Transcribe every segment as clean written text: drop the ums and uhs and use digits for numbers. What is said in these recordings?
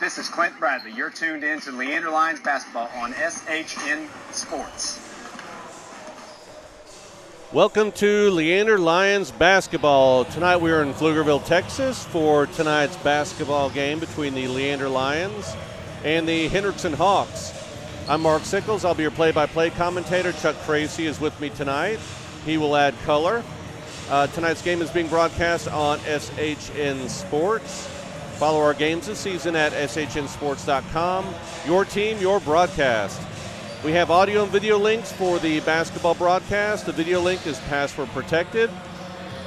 This is Clint Bradley. You're tuned in to Leander Lions basketball on SHN Sports. Welcome to Leander Lions basketball. Tonight we are in Pflugerville, Texas for tonight's basketball game between the Leander Lions and the Hendrickson Hawks. I'm Mark Sickles. I'll be your play-by-play commentator. Chuck Kracy is with me tonight. He will add color. Tonight's game is being broadcast on SHN Sports. Follow our games this season at shnsports.com. Your team, your broadcast. We have audio and video links for the basketball broadcast. The video link is password protected.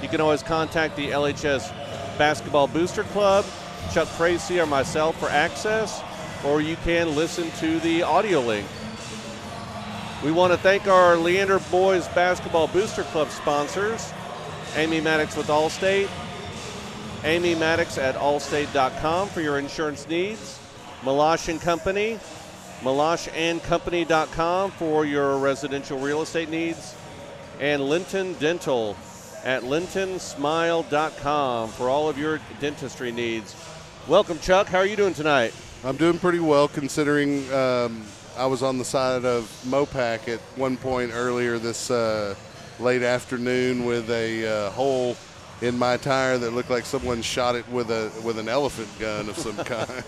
You can always contact the LHS Basketball Booster Club, Chuck Kracy or myself for access, or you can listen to the audio link. We want to thank our Leander Boys Basketball Booster Club sponsors, Amy Maddox with Allstate, Amy Maddox at allstate.com for your insurance needs, Malash & Company, malashandcompany.com for your residential real estate needs, and Linton Dental at lintonsmile.com for all of your dentistry needs. Welcome, Chuck. How are you doing tonight? I'm doing pretty well considering I was on the side of Mopac at one point earlier this late afternoon with a hole in my tire that looked like someone shot it with an elephant gun of some kind.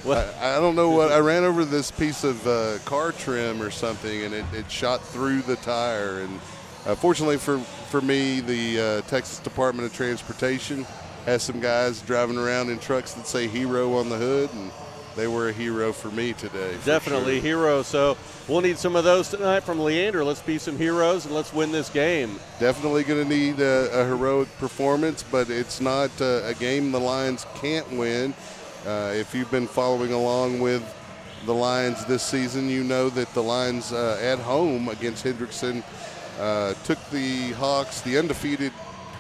Well, I don't know what. I ran over this piece of car trim or something, and it shot through the tire. And fortunately for me, the Texas Department of Transportation has some guys driving around in trucks that say Hero on the hood, and they were a hero for me today. Definitely sure. Hero. So we'll need some of those tonight from Leander. Let's be some heroes and let's win this game. Definitely going to need a heroic performance, but it's not a game the Lions can't win. If you've been following along with the Lions this season, you know that the Lions at home against Hendrickson took the Hawks, the undefeated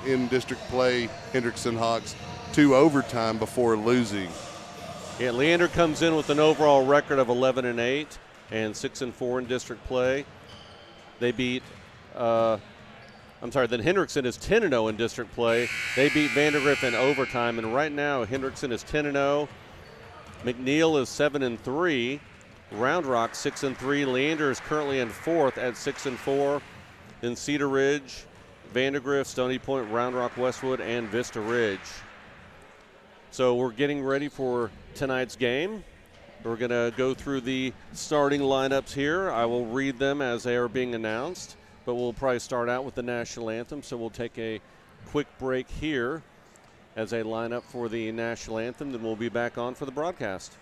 in district play Hendrickson Hawks, to overtime before losing. Yeah, Leander comes in with an overall record of 11-8 and 6-4 in district play. They beat, then Hendrickson is 10-0 in district play. They beat Vandergrift in overtime, and right now Hendrickson is 10-0. McNeil is 7-3. Round Rock 6-3. Leander is currently in fourth at 6-4. Then Cedar Ridge, Vandergrift, Stony Point, Round Rock, Westwood, and Vista Ridge. So we're getting ready for tonight's game. We're going to go through the starting lineups here. I will read them as they are being announced, but we'll probably start out with the national anthem. So we'll take a quick break here as they line up for the national anthem. Then we'll be back on for the broadcast.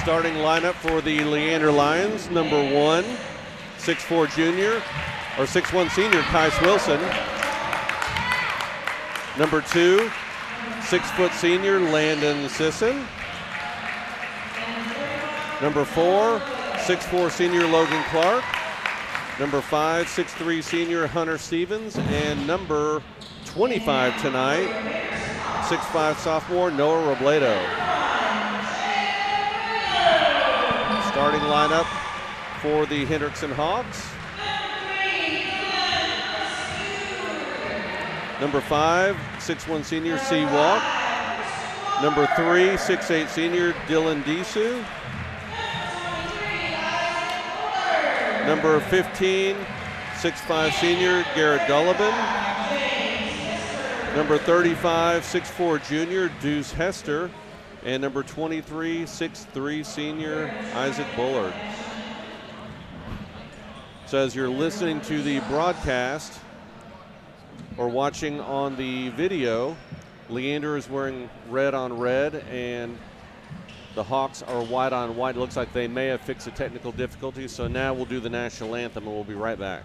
Starting lineup for the Leander Lions. Number 1, 6'4" junior, or 6'1" senior, Kais Wilson. Number 2, 6' senior, Landon Sisson. Number 4, 6'4" senior Logan Clark. Number 5, 6'3" senior Hunter Stevens. And number 25 tonight, 6'5" sophomore Noah Robledo. Starting lineup for the Hendrickson Hawks. Number 5, 6'1" senior C. Walk. Number 3, 6'8" senior Dylan Disu. Number 15, 6'5" senior Garrett Dullabin. Number 35, 6'4" junior Deuce Hester. And number 23, 6'3" senior Isaac Bullard. So as you're listening to the broadcast or watching on the video, Leander is wearing red on red and the Hawks are white on white. It looks like they may have fixed a technical difficulty, so now we'll do the national anthem and we'll be right back.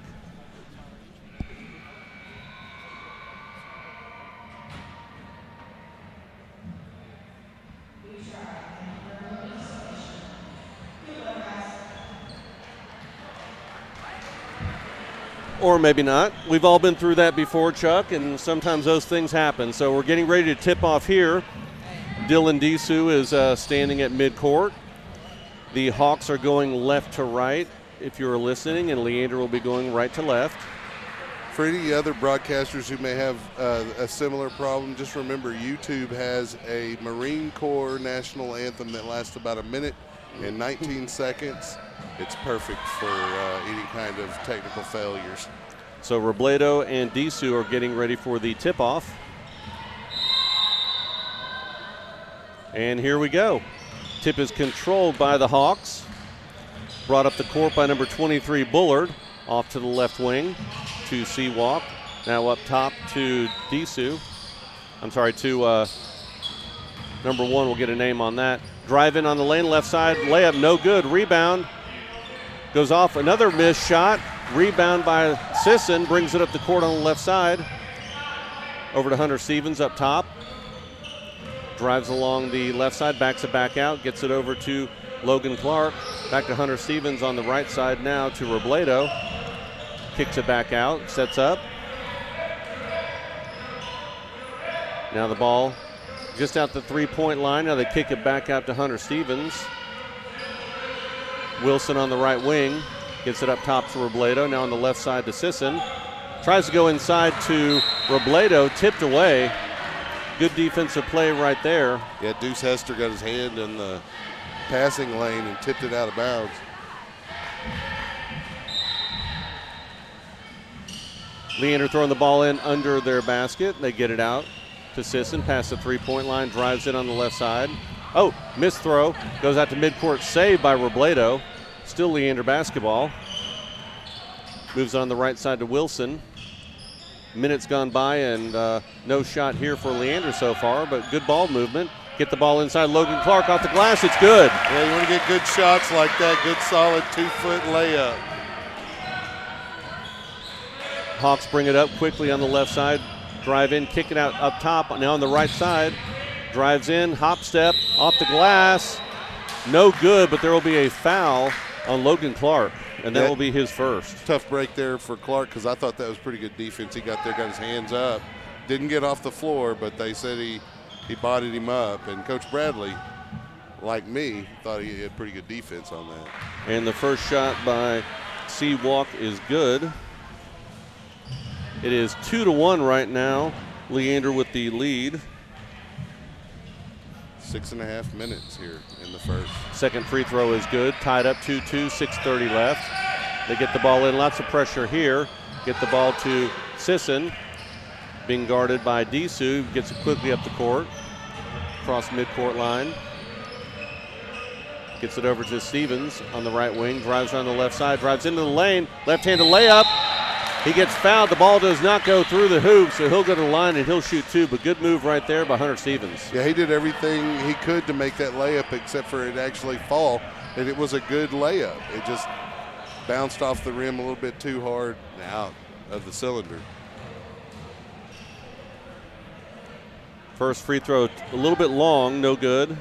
Or maybe not. We've all been through that before, Chuck, and sometimes those things happen. So we're getting ready to tip off here. Dylan Disu is standing at midcourt. The Hawks are going left to right, if you're listening, and Leander will be going right to left. For any other broadcasters who may have a similar problem, just remember YouTube has a Marine Corps national anthem that lasts about 1 minute and 19 seconds. It's perfect for any kind of technical failures. So Robledo and Disu are getting ready for the tip-off. And here we go. Tip is controlled by the Hawks. Brought up the court by number 23, Bullard. Off to the left wing to Seawalk. Now up top to Disu. I'm sorry, to number 1. We'll get a name on that. Drive in on the lane, left side. Layup, no good. Rebound. Goes off, another missed shot. Rebound by Sisson, brings it up the court on the left side. Over to Hunter Stevens up top. Drives along the left side, backs it back out, gets it over to Logan Clark. Back to Hunter Stevens on the right side now to Robledo. Kicks it back out, sets up. Now the ball just out the three-point line. Now they kick it back out to Hunter Stevens. Wilson on the right wing, gets it up top to Robledo. Now on the left side to Sisson. Tries to go inside to Robledo, tipped away. Good defensive play right there. Yeah, Deuce Hester got his hand in the passing lane and tipped it out of bounds. Leander throwing the ball in under their basket. They get it out to Sisson, past the three-point line, drives it on the left side. Oh, missed throw, goes out to midcourt, saved by Robledo. Still Leander basketball. Moves on the right side to Wilson. Minutes gone by and no shot here for Leander so far, but good ball movement. Get the ball inside, Logan Clark off the glass, it's good. Yeah, you want to get good shots like that, good solid 2-foot layup. Hawks bring it up quickly on the left side. Drive in, kick it out up top. Now on the right side. Drives in, hop step, off the glass. No good, but there will be a foul on Logan Clark, and that will be his first. Tough break there for Clark because I thought that was pretty good defense. He got there, got his hands up. Didn't get off the floor, but they said he bodied him up. And Coach Bradley, like me, thought he had pretty good defense on that. And the first shot by Seawalk is good. It is 2-1 right now. Leander with the lead. 6.5 minutes here in the first. Second free throw is good. Tied up 2-2, 6:30 left. They get the ball in. Lots of pressure here. Get the ball to Sisson. Being guarded by Disu. Gets it quickly up the court. Across midcourt line. Gets it over to Stevens on the right wing. Drives on the left side. Drives into the lane. Left-handed layup. He gets fouled. The ball does not go through the hoop, so he'll go to the line and he'll shoot two. But good move right there by Hunter Stevens. Yeah, he did everything he could to make that layup except for it actually fall. And it was a good layup. It just bounced off the rim a little bit too hard and out of the cylinder. First free throw a little bit long, no good.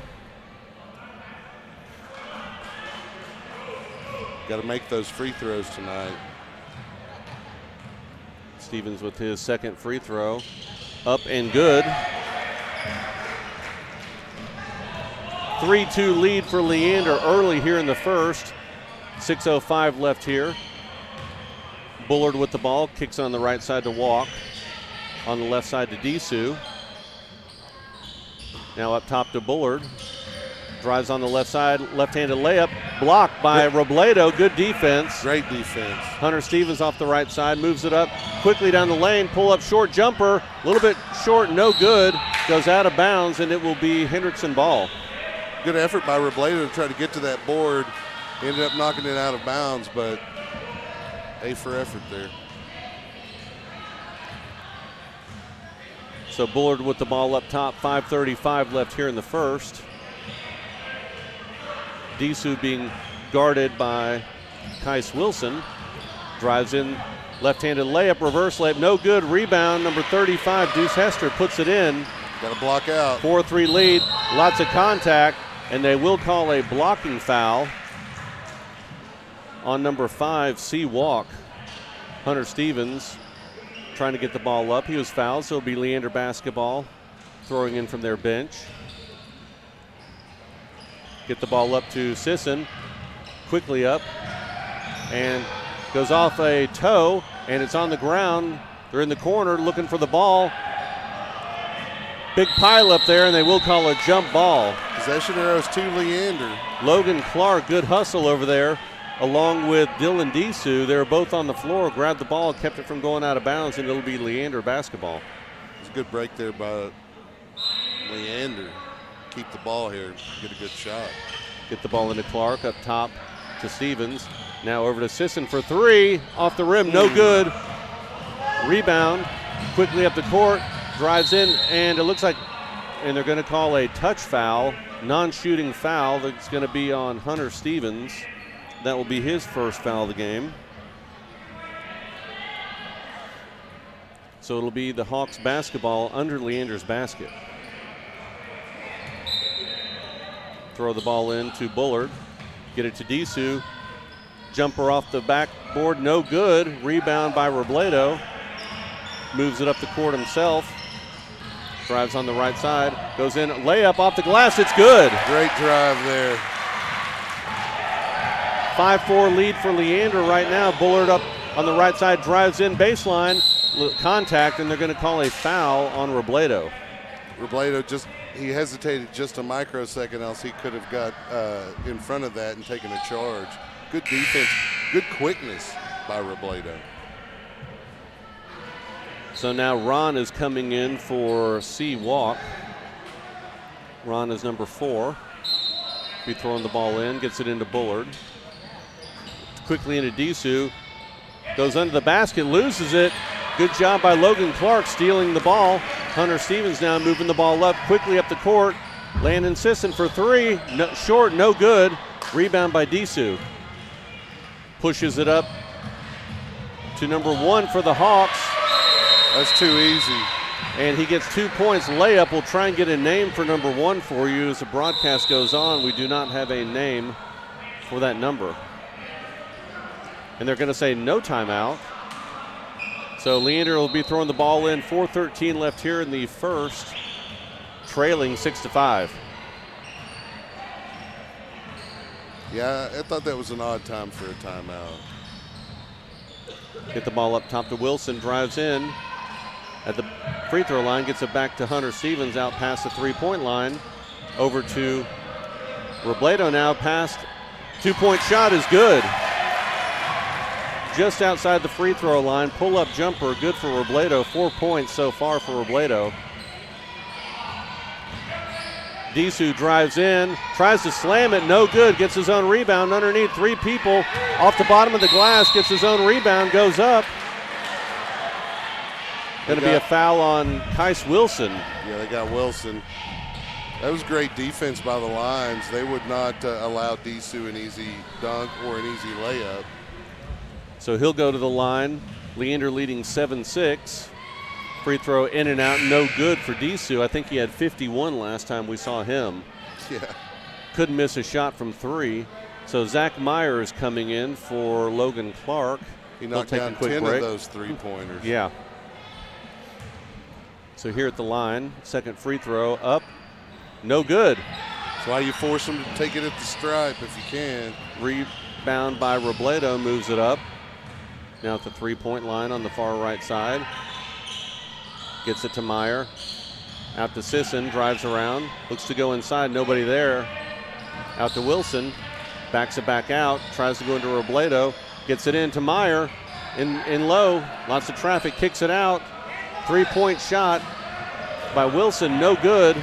Got to make those free throws tonight. Stevens with his second free throw. Up and good. 3-2 lead for Leander early here in the first. 6:05 left here. Bullard with the ball, kicks on the right side to Walk. On the left side to Disu. Now up top to Bullard. Drives on the left side, left-handed layup. Blocked by Robledo, good defense. Great defense. Hunter Stevens off the right side, moves it up quickly down the lane, pull up short jumper. A little bit short, no good. Goes out of bounds, and it will be Hendrickson ball. Good effort by Robledo to try to get to that board. He ended up knocking it out of bounds, but A for effort there. So Bullard with the ball up top, 5:35 left here in the first. Disu being guarded by Kais Wilson. Drives in, left-handed layup, reverse layup, no good. Rebound, number 35, Deuce Hester puts it in. Got to block out. 4-3 lead, lots of contact, and they will call a blocking foul on number 5, C. Walk. Hunter Stevens trying to get the ball up. He was fouled, so it'll be Leander basketball, throwing in from their bench. Get the ball up to Sisson, quickly up, and goes off a toe, and it's on the ground. They're in the corner looking for the ball. Big pile up there, and they will call a jump ball. Possession arrows to Leander. Logan Clark, good hustle over there, along with Dylan Disu. They were both on the floor, grabbed the ball, kept it from going out of bounds, and it'll be Leander basketball. It's a good break there by Leander. Keep the ball here, get a good shot. Get the ball into Clark, up top to Stevens. Now over to Sisson for three, off the rim, no good. Rebound, quickly up the court, drives in, and it looks like, and they're gonna call a touch foul, non-shooting foul that's gonna be on Hunter Stevens. That will be his first foul of the game. So it'll be the Hawks basketball under Leander's basket. Throw the ball in to Bullard. Get it to Disu. Jumper off the backboard, no good. Rebound by Robledo. Moves it up the court himself. Drives on the right side. Goes in, layup off the glass, it's good. Great drive there. 5-4 lead for Leander right now. Bullard up on the right side, drives in baseline. Contact, and they're going to call a foul on Robledo. Robledo he hesitated just a microsecond, else he could have got in front of that and taken a charge. Good defense, good quickness by Robledo. So now Ron is coming in for C. Walk. Ron is number 4. Be throwing the ball in, gets it into Bullard. Quickly into Disu. Goes under the basket, loses it. Good job by Logan Clark stealing the ball. Hunter Stevens now moving the ball up quickly up the court. Landon Sisson for three. No, short, no good. Rebound by Disu. Pushes it up to number 1 for the Hawks. That's too easy. And he gets 2 points. Layup. We'll try and get a name for number 1 for you as the broadcast goes on. We do not have a name for that number. And they're going to say no timeout. So Leander will be throwing the ball in. 4:13 left here in the first, trailing 6-5. Yeah, I thought that was an odd time for a timeout. Get the ball up top to Wilson, drives in at the free throw line, gets it back to Hunter Stevens out past the three-point line. Over to Robledo now, past two-point shot is good. Just outside the free throw line, pull-up jumper, good for Robledo. 4 points so far for Robledo. Disu drives in, tries to slam it, no good, gets his own rebound underneath 3 people. Off the bottom of the glass, gets his own rebound, goes up. Going to be a foul on Kais Wilson. Yeah, they got Wilson. That was great defense by the Lions. They would not allow Disu an easy dunk or an easy layup. So he'll go to the line. Leander leading 7-6. Free throw in and out, no good for Disu. I think he had 51 last time we saw him. Yeah. Couldn't miss a shot from 3. So Zach Meyer is coming in for Logan Clark. He knocked down 10 of those three-pointers. Yeah. So here at the line, second free throw up, no good. That's why you force him to take it at the stripe if you can. Rebound by Robledo, moves it up. Now at the three-point line on the far right side. Gets it to Meyer. Out to Sisson, drives around, looks to go inside, nobody there. Out to Wilson, backs it back out, tries to go into Robledo, gets it in to Meyer, in low, lots of traffic, kicks it out. Three-point shot by Wilson, no good.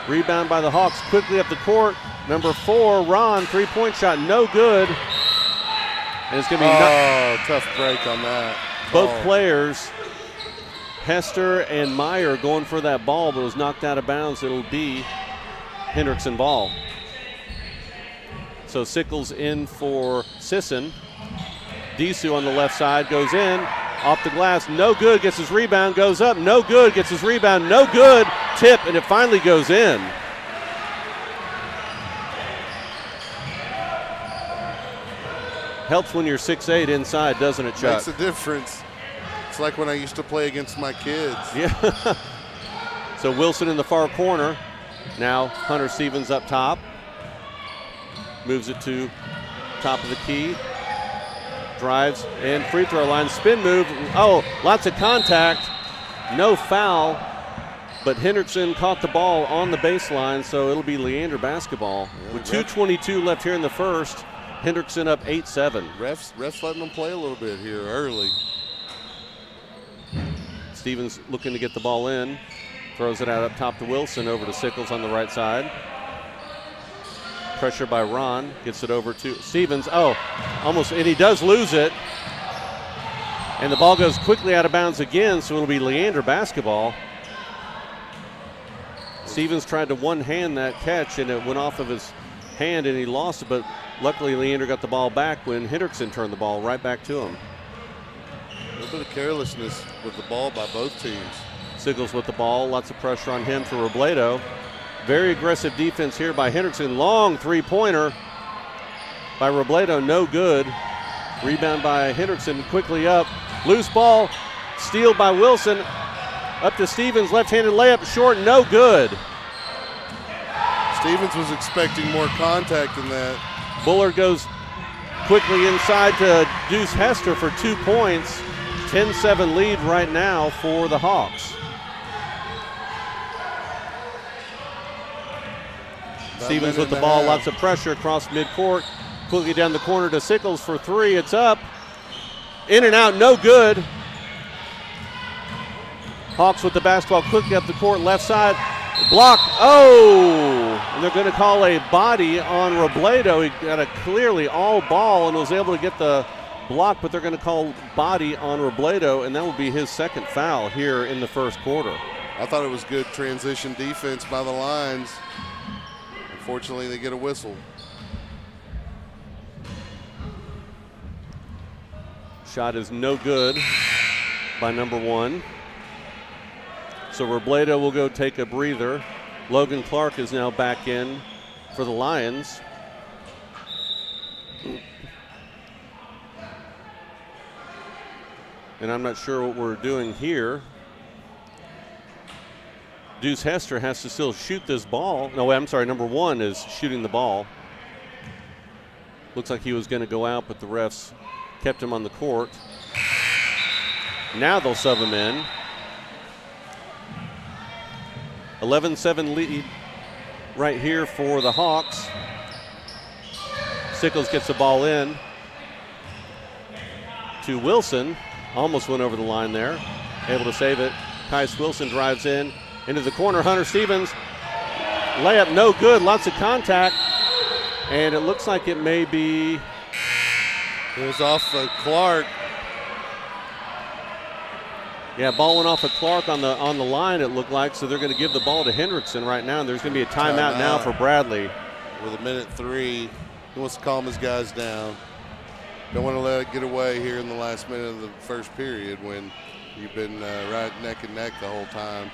Rebound by the Hawks, quickly up the court. Number 4, Ron, three-point shot, no good. And it's going to be tough break on that. Both players, Hester and Meyer, going for that ball, but it was knocked out of bounds. It'll be Hendrickson ball. So Sickles in for Sisson. Disu on the left side goes in, off the glass, no good, gets his rebound, goes up, no good, gets his rebound, no good, tip, and it finally goes in. Helps when you're 6'8" inside, doesn't it, Chuck? Makes a difference. It's like when I used to play against my kids. Yeah. So Wilson in the far corner. Now Hunter Stevens up top. Moves it to top of the key. Drives and free throw line. Spin move. Oh, lots of contact. No foul. But Hendrickson caught the ball on the baseline, so it'll be Leander basketball. With 2:22 left here in the first, Hendrickson up 8-7. Refs letting them play a little bit here early. Stevens looking to get the ball in. Throws it out up top to Wilson, over to Sickles on the right side. Pressure by Ron, gets it over to Stevens. Oh, almost, and he does lose it. And the ball goes quickly out of bounds again, so it'll be Leander basketball. Stevens tried to one-hand that catch, and it went off of his hand, and he lost it, but luckily Leander got the ball back when Hendrickson turned the ball right back to him. A little bit of carelessness with the ball by both teams. Sickles with the ball, lots of pressure on him to Robledo. Very aggressive defense here by Hendrickson. Long three-pointer by Robledo, no good. Rebound by Hendrickson, quickly up. Loose ball, steal by Wilson. Up to Stevens, left-handed layup, short, no good. Stevens was expecting more contact than that. Bullard goes quickly inside to Deuce Hester for 2 points. 10-7 lead right now for the Hawks. Stevens with the ball, lots of pressure across midcourt. Quickly down the corner to Sickles for 3, it's up. In and out, no good. Hawks with the basketball quickly up the court, left side. Blocked, oh! And they're going to call a body on Robledo. He got a clearly all ball and was able to get the block, but they're going to call body on Robledo, and that will be his second foul here in the first quarter. I thought it was good transition defense by the Lions. Unfortunately, they get a whistle. Shot is no good by number 1. So Robledo will go take a breather. Logan Clark is now back in for the Lions. And I'm not sure what we're doing here. Deuce Hester has to still shoot this ball. No, I'm sorry, number 1 is shooting the ball. Looks like he was going to go out, but the refs kept him on the court. Now they'll sub him in. 11-7 lead right here for the Hawks. Sickles gets the ball in to Wilson. Almost went over the line there. Able to save it. Kais Wilson drives in. Into the corner, Hunter Stevens. Layup no good, lots of contact. And it looks like it may be. It was off of Clark. Yeah, ball went off of Clark on the line, it looked like, so they're going to give the ball to Hendrickson right now, and there's going to be a timeout now for Bradley. With 1:03, he wants to calm his guys down. Don't want to let it get away here in the last minute of the first period when you've been right neck and neck the whole time.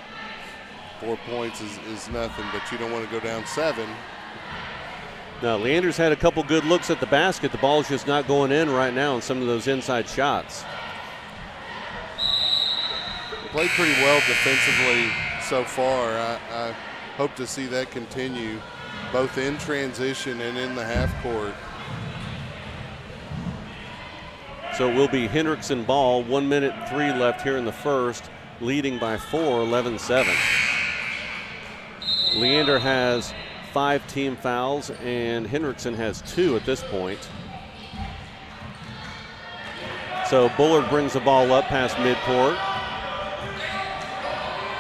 4 points is nothing, but you don't want to go down 7. No, Leander's had a couple good looks at the basket. The ball's just not going in right now on some of those inside shots. Played pretty well defensively so far. I hope to see that continue, both in transition and in the half court. So it will be Hendrickson ball. 1:03 left here in the first, leading by 4, 11-7. Leander has 5 team fouls, and Hendrickson has 2 at this point. So Bullard brings the ball up past midcourt.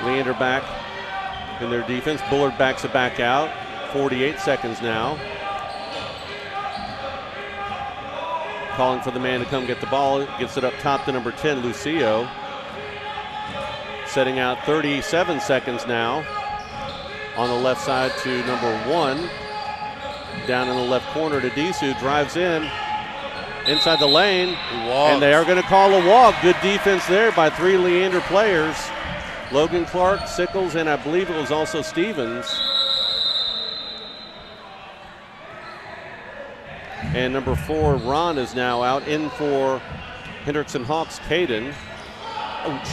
Leander back in their defense. Bullard backs it back out. 48 seconds now. Calling for the man to come get the ball. Gets it up top to number 10, Lucio. Setting out 37 seconds now. On the left side to number 1. Down in the left corner to Disu. Drives in. Inside the lane. And they are going to call a walk. Good defense there by 3 Leander players. Logan Clark, Sickles, and I believe it was also Stevens. And number 4, Ron, is now out. In for Hendrickson Hawks, Caden. Ouch.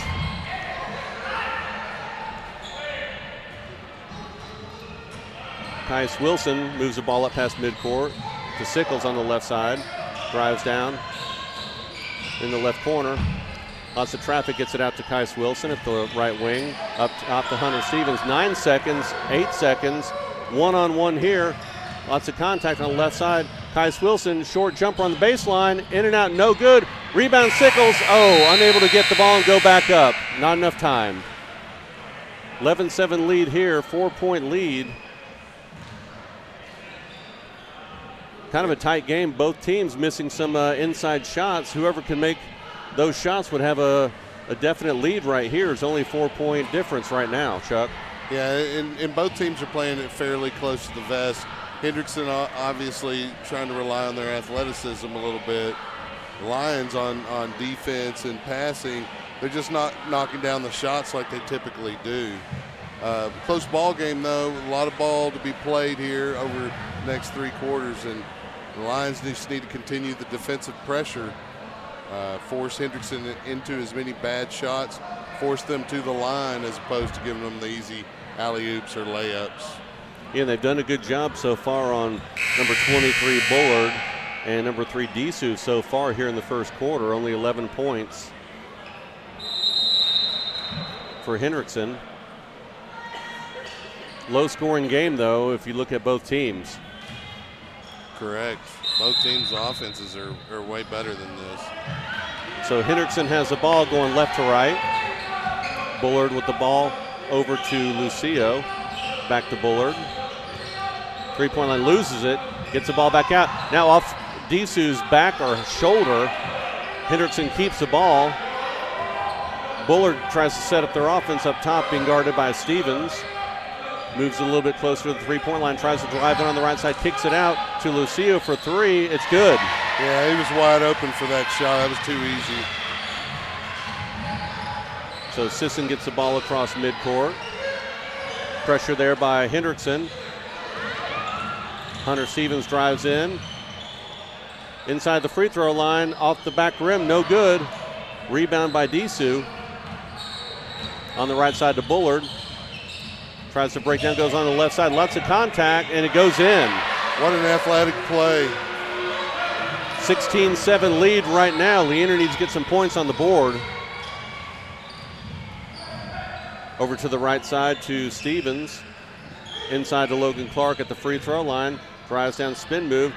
Kais Wilson moves the ball up past midcourt to Sickles on the left side. Drives down in the left corner. Lots of traffic, gets it out to Kais Wilson at the right wing. Up top to Hunter Stevens. 9 seconds, 8 seconds. One-on-one here. Lots of contact on the left side. Kais Wilson, short jumper on the baseline. In and out, no good. Rebound Sickles. Oh, unable to get the ball and go back up. Not enough time. 11-7 lead here, 4-point lead. Kind of a tight game. Both teams missing some inside shots. Whoever can make those shots would have a definite lead right here. It's only a 4-point difference right now, Chuck. Yeah, and both teams are playing it fairly close to the vest. Hendrickson obviously trying to rely on their athleticism a little bit. The Lions on defense and passing, they're just not knocking down the shots like they typically do. Close ball game, though. A lot of ball to be played here over the next 3 quarters, and the Lions just need to continue the defensive pressure. Force Hendrickson into as many bad shots, force them to the line as opposed to giving them the easy alley-oops or layups. Yeah, they've done a good job so far on number 23 Bullard and number 3 Disu so far here in the first quarter. Only 11 points for Hendrickson. Low-scoring game, though, if you look at both teams. Correct. Both teams' offenses are way better than this. So Hendrickson has the ball going left to right. Bullard with the ball over to Lucio. Back to Bullard. 3-point line, loses it. Gets the ball back out. Now off Disu's back or shoulder. Hendrickson keeps the ball. Bullard tries to set up their offense up top, being guarded by Stevens. Moves a little bit closer to the 3-point line, tries to drive it on the right side, kicks it out to Lucio for 3. It's good. Yeah, he was wide open for that shot. That was too easy. So Sisson gets the ball across midcourt. Pressure there by Hendrickson. Hunter Stevens drives in. Inside the free throw line, off the back rim, no good. Rebound by Disu. On the right side to Bullard. Tries to break down, goes on the left side. Lots of contact, and it goes in. What an athletic play. 16-7 lead right now. Leander needs to get some points on the board. Over to the right side to Stevens. Inside to Logan Clark at the free throw line. Drives down, spin move.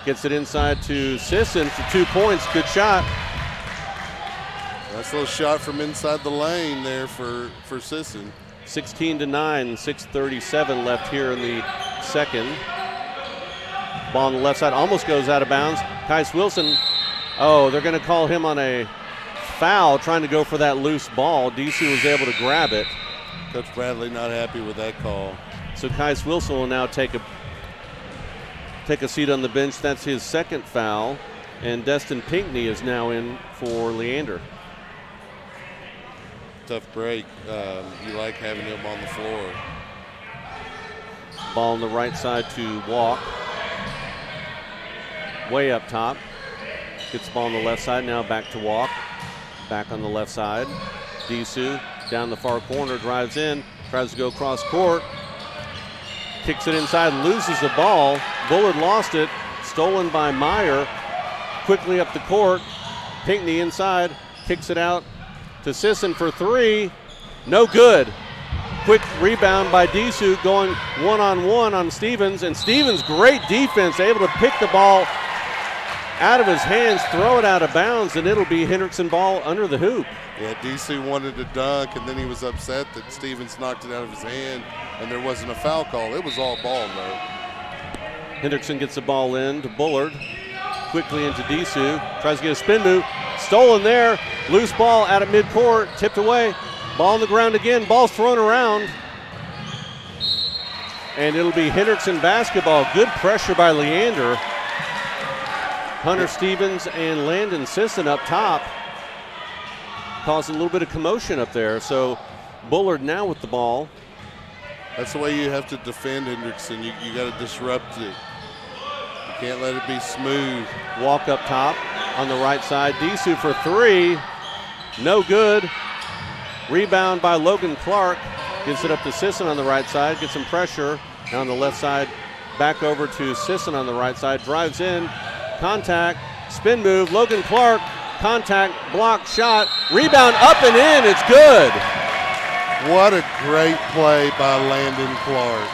Gets it inside to Sisson for 2 points. Good shot. Nice little shot from inside the lane there for Sisson. 16-9, 6:37 left here in the second. Ball on the left side almost goes out of bounds. Kais Wilson, oh, they're going to call him on a foul trying to go for that loose ball. DC was able to grab it. Coach Bradley not happy with that call. So Kais Wilson will now take a seat on the bench. That's his second foul. And Destin Pinckney is now in for Leander. Tough break. You like having him on the floor. Ball on the right side to Walk. way up top. Gets the ball on the left side, now back to Walk. Back on the left side. Disu down the far corner, drives in, tries to go cross court. Kicks it inside, loses the ball. Bullard lost it, stolen by Meyer. Quickly up the court. Pinckney inside, kicks it out to Sisson for three. No good. Quick rebound by Disu, going one-on-one on Stevens, and Stevens, great defense, able to pick the ball out of his hands, throw it out of bounds, and it'll be Hendrickson ball under the hoop. Yeah, Disu wanted to dunk, and then he was upset that Stevens knocked it out of his hand, and there wasn't a foul call. It was all ball, though. Hendrickson gets the ball in to Bullard, quickly into Disu, tries to get a spin move, stolen there, loose ball out at midcourt, tipped away. Ball on the ground again, ball's thrown around. And it'll be Hendrickson basketball. Good pressure by Leander. Hunter Stevens and Landon Sisson up top. Causing a little bit of commotion up there. So Bullard now with the ball. That's the way you have to defend Hendrickson. You got to disrupt it. You can't let it be smooth. Walk up top on the right side. Disu for three. No good. Rebound by Logan Clark. Gets it up to Sisson on the right side. Gets some pressure. Now on the left side. Back over to Sisson on the right side. Drives in. Contact. Spin move. Logan Clark. Contact. Block. Shot. Rebound up and in. It's good. What a great play by Landon Clark.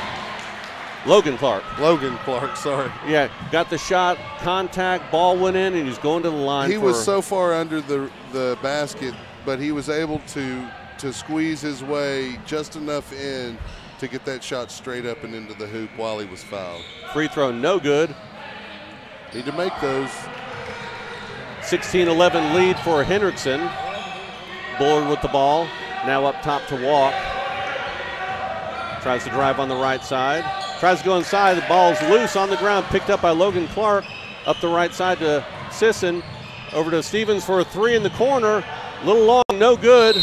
Logan Clark. Logan Clark, sorry. Yeah, got the shot. Contact. Ball went in and he's going to the line. He was so far under the basket, but he was able to squeeze his way just enough in to get that shot straight up and into the hoop while he was fouled. Free throw no good. Need to make those. 16-11 lead for Hendrickson. Bullard with the ball. Now up top to Walk. Tries to drive on the right side. Tries to go inside. The ball's loose on the ground. Picked up by Logan Clark. Up the right side to Sisson. Over to Stevens for a three in the corner. A little long, no good.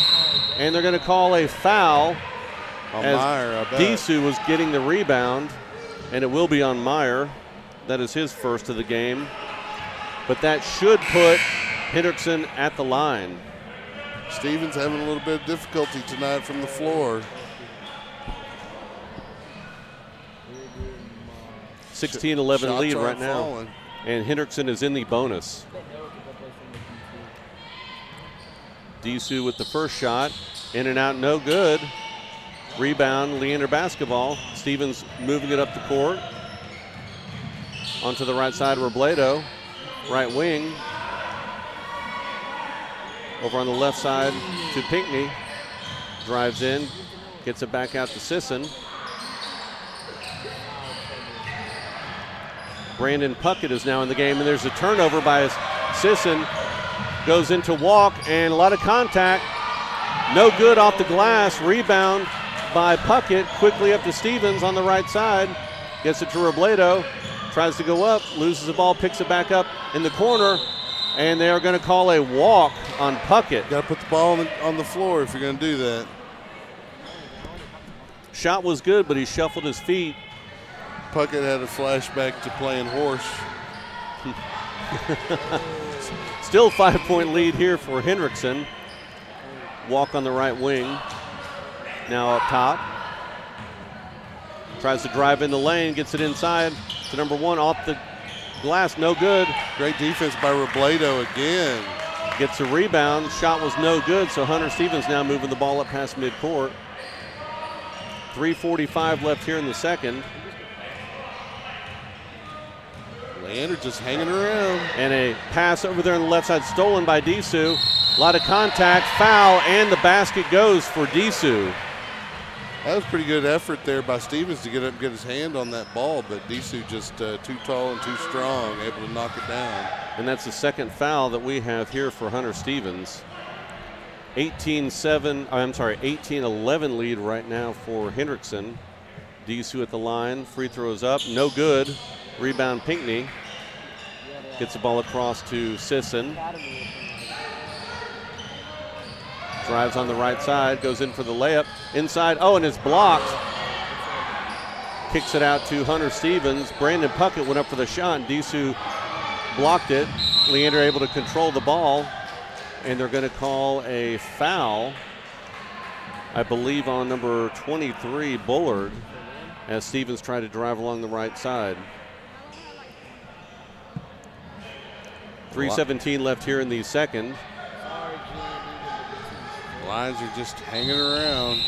And they're going to call a foul On as Meyer, I bet. Disu was getting the rebound, and it will be on Meyer. That is his first of the game. But that should put Hendrickson at the line. Stevens having a little bit of difficulty tonight from the floor. 16-11 lead right now. Falling. And Hendrickson is in the bonus. Disu with the first shot. In and out, no good. Rebound, Leander basketball. Stevens moving it up the court. Onto the right side, Robledo. Right wing. Over on the left side to Pinckney. Drives in. Gets it back out to Sisson. Brandon Puckett is now in the game, and there's a turnover by Sisson. Goes into Walk, and a lot of contact. No good off the glass. Rebound by Puckett. Quickly up to Stevens on the right side. Gets it to Robledo. Tries to go up. Loses the ball. Picks it back up in the corner. And they are going to call a walk on Puckett. Got to put the ball on the floor if you're going to do that. Shot was good, but he shuffled his feet. Puckett had a flashback to playing horse. Still 5-point lead here for Hendrickson. Walk on the right wing. Now up top. Tries to drive in the lane, gets it inside to number one off the glass, no good. Great defense by Robledo again. Gets a rebound, shot was no good, so Hunter Stevens now moving the ball up past midcourt. 3:45 left here in the second. Leander just hanging around. And a pass over there on the left side, stolen by Disu. A lot of contact, foul, and the basket goes for Disu. That was pretty good effort there by Stevens to get up and get his hand on that ball, but Disu just too tall and too strong, able to knock it down. And that's the second foul that we have here for Hunter Stevens. 18-11 lead right now for Hendrickson. Disu at the line, free throws up, no good. Rebound Pinckney. Gets the ball across to Sisson. Drives on the right side, goes in for the layup. Inside, oh, and it's blocked. Kicks it out to Hunter Stevens. Brandon Puckett went up for the shot, and Disu blocked it. Leander able to control the ball, and they're going to call a foul, I believe, on number 23, Bullard, as Stevens tried to drive along the right side. 3:17 left here in the second. Lions are just hanging around.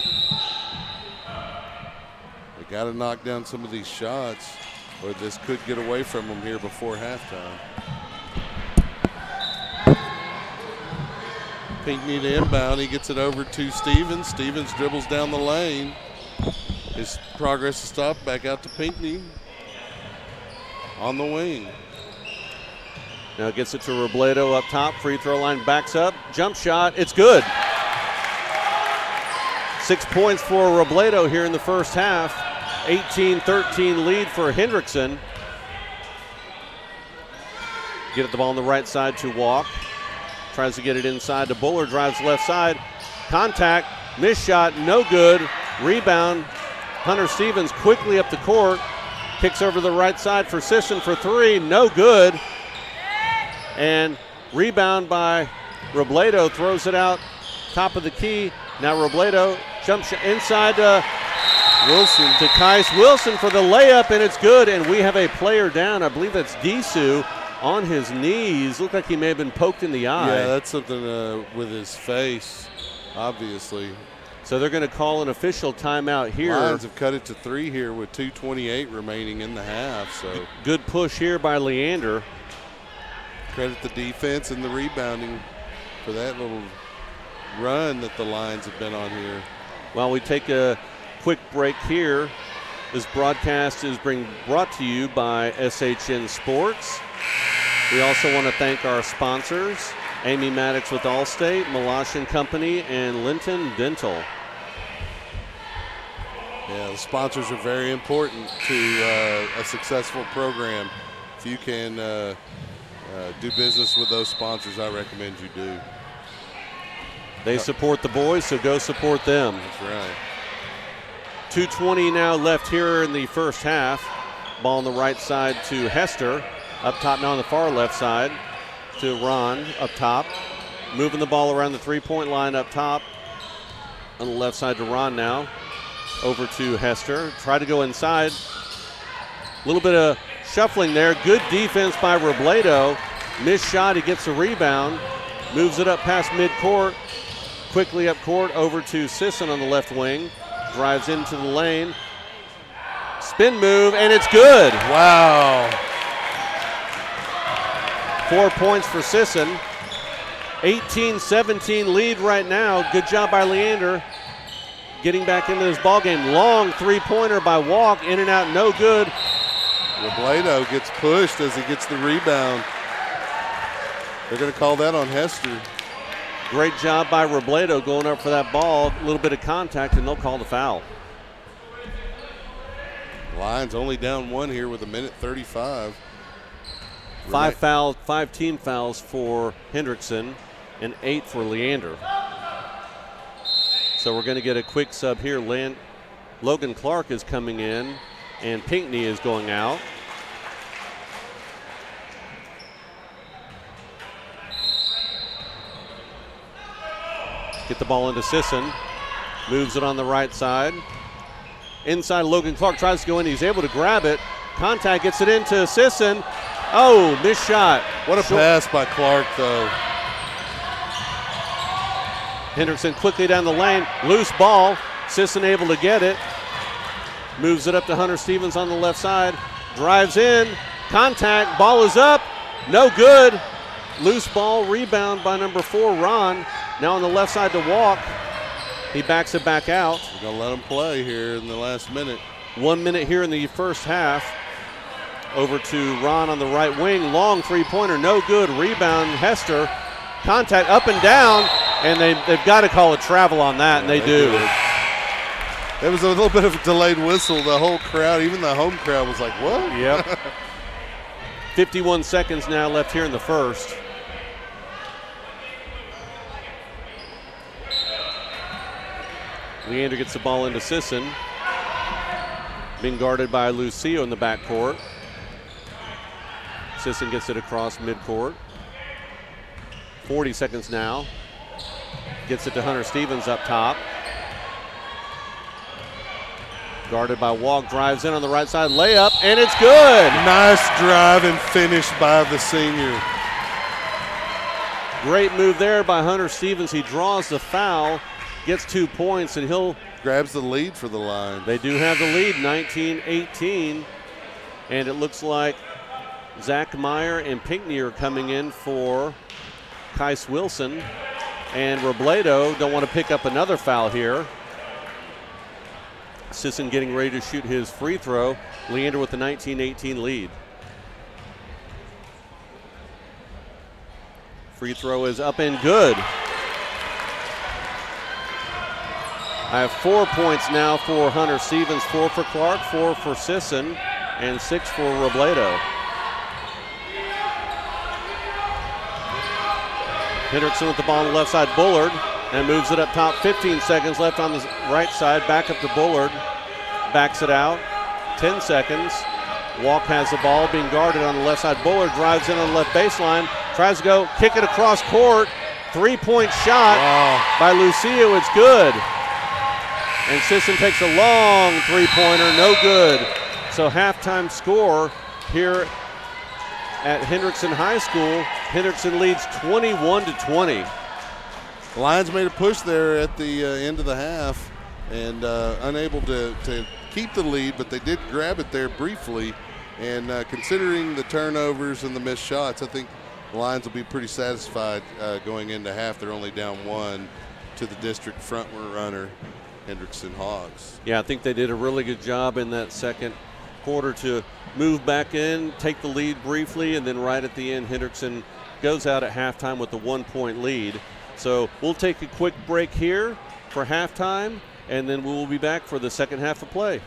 They got to knock down some of these shots, or this could get away from them here before halftime. Pinckney to inbound. He gets it over to Stevens. Stevens dribbles down the lane. His progress is stopped. Back out to Pinckney on the wing. Now gets it to Robledo up top. Free throw line backs up. Jump shot. It's good. 6 points for Robledo here in the first half. 18-13 lead for Hendrickson. Get the ball on the right side to Walk. Tries to get it inside to Bullard. Drives left side. Contact. Missed shot. No good. Rebound. Hunter Stevens quickly up the court. Kicks over the right side for Sisson for three. No good. And rebound by Robledo. Throws it out top of the key. Now Robledo jump shot inside Wilson. To Kais Wilson for the layup, and it's good. And we have a player down. I believe that's Disu on his knees. Looked like he may have been poked in the eye. Yeah, that's something with his face, obviously. So they're going to call an official timeout here. Lions have cut it to 3 here with 2:28 remaining in the half. So good push here by Leander. Credit the defense and the rebounding for that little run that the Lions have been on here. While we take a quick break here, this broadcast is being brought to you by SHN Sports. We also want to thank our sponsors, Amy Maddox with Allstate, Malash & Company, and Linton Dental. Yeah, the sponsors are very important to a successful program. If you can do business with those sponsors, I recommend you do. They support the boys, so go support them. That's right. 2:20 now left here in the first half. Ball on the right side to Hester. Up top now on the far left side to Ron up top. Moving the ball around the three-point line up top. On the left side to Ron now. Over to Hester. Try to go inside. A little bit of shuffling there. Good defense by Robledo. Missed shot. He gets a rebound. Moves it up past midcourt. Quickly up court over to Sisson on the left wing. Drives into the lane. Spin move, and it's good. Wow. 4 points for Sisson. 18-17 lead right now. Good job by Leander getting back into this ball game. Long three-pointer by Walk, in and out, no good. Robledo gets pushed as he gets the rebound. They're going to call that on Hester. Great job by Robledo going up for that ball. A little bit of contact, and they'll call the foul. Lions only down 1 here with 1:35. 5 team fouls for Hendrickson and 8 for Leander. So we're going to get a quick sub here. Logan Clark is coming in, and Pinckney is going out. Get the ball into Sisson. Moves it on the right side. Inside, Logan Clark tries to go in. He's able to grab it. Contact, gets it into Sisson. Oh, missed shot. What a pass by Clark, though. Hendrickson quickly down the lane. Loose ball. Sisson able to get it. Moves it up to Hunter Stevens on the left side. Drives in. Contact. Ball is up. No good. Loose ball. Rebound by number 4, Ron. Now on the left side to Walk. He backs it back out. We're going to let him play here in the last minute. 1 minute here in the first half. Over to Ron on the right wing. Long three-pointer, no good. Rebound, Hester. Contact up and down, and they've got to call a travel on that, and they do. There was a little bit of a delayed whistle. The whole crowd, even the home crowd, was like, what? Yep. 51 seconds now left here in the first. Leander gets the ball into Sisson. Being guarded by Lucio in the backcourt. Sisson gets it across midcourt. 40 seconds now. Gets it to Hunter Stevens up top. Guarded by Walk, drives in on the right side, layup, and it's good. Nice drive and finish by the senior. Great move there by Hunter Stevens. He draws the foul, gets 2 points, and he'll grabs the lead for the Lions. They do have the lead, 19-18, and it looks like Zach Meyer and Pinckney are coming in for Kais Wilson, and Robledo don't want to pick up another foul here. Sisson getting ready to shoot his free throw. Leander with the 19-18 lead. Free throw is up and good. I have 4 points now for Hunter Stevens, 4 for Clark, 4 for Sisson, and 6 for Robledo. Hendrickson with the ball on the left side, Bullard, and moves it up top. 15 seconds left on the right side, back up to Bullard, backs it out. 10 seconds. Walk has the ball, being guarded on the left side. Bullard drives in on the left baseline, tries to go, kick it across court. 3-point shot by Lucio, it's good. And Sisson takes a long three-pointer, no good. So halftime score here at Hendrickson High School. Hendrickson leads 21-20. The Lions made a push there at the end of the half and unable to keep the lead, but they did grab it there briefly. And considering the turnovers and the missed shots, I think the Lions will be pretty satisfied going into half. They're only down 1 to the district front runner, Hendrickson Hogs. Yeah, I think they did a really good job in that second quarter to move back in, take the lead briefly, and then right at the end, Hendrickson goes out at halftime with a 1-point lead. So we'll take a quick break here for halftime, and then we will be back for the second half of play.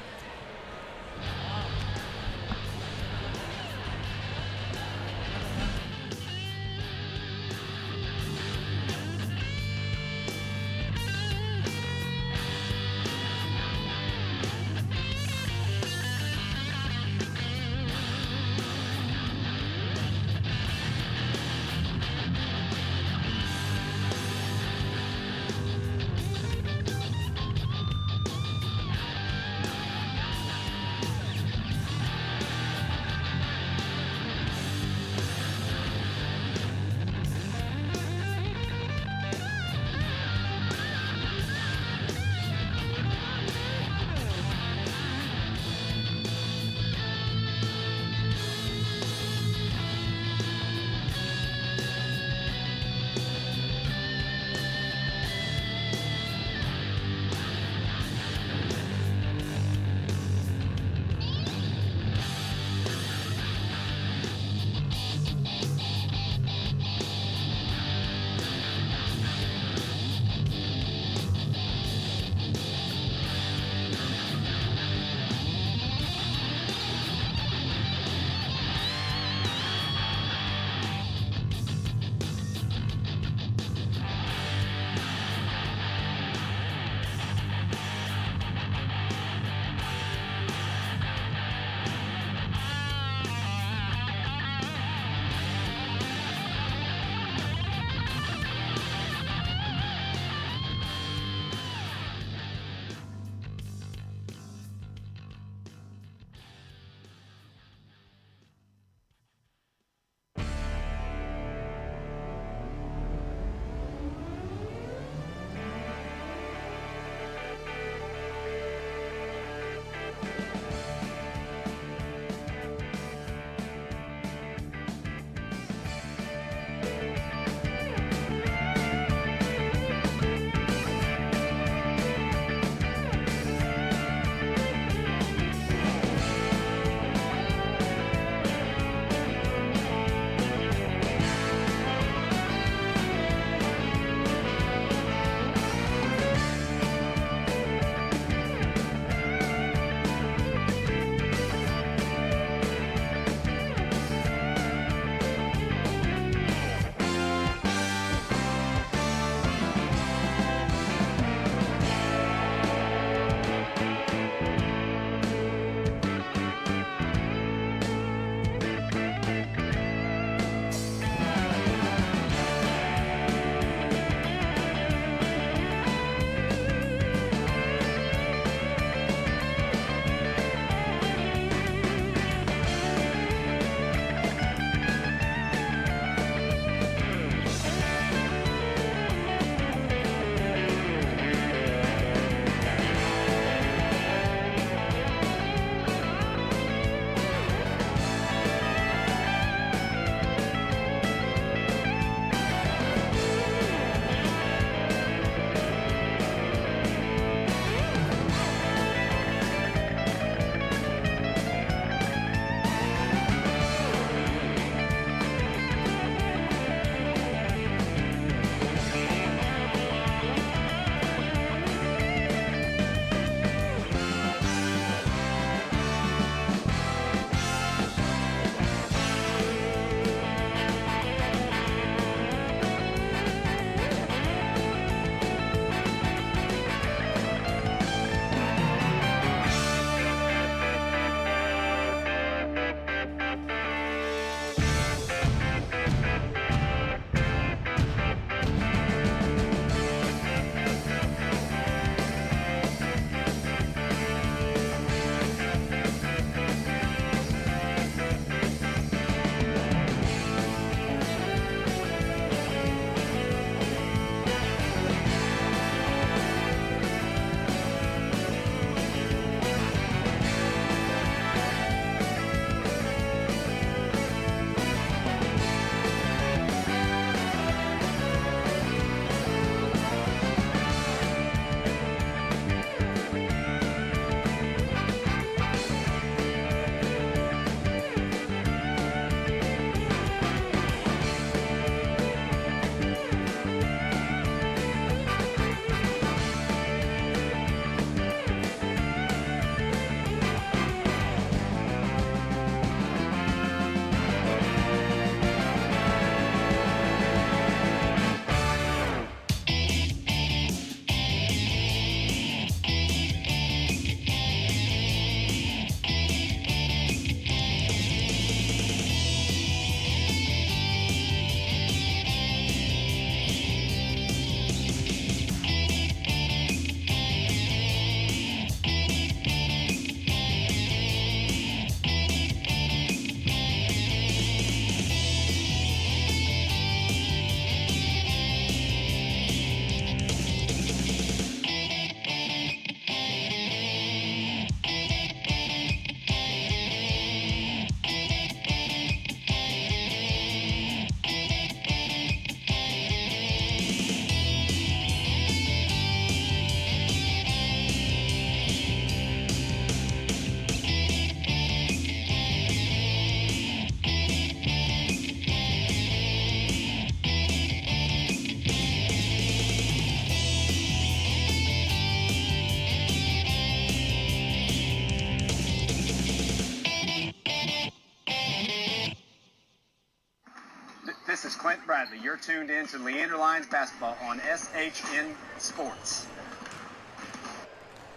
this is Clint Bradley. You're tuned in to Leander Lions basketball on SHN Sports.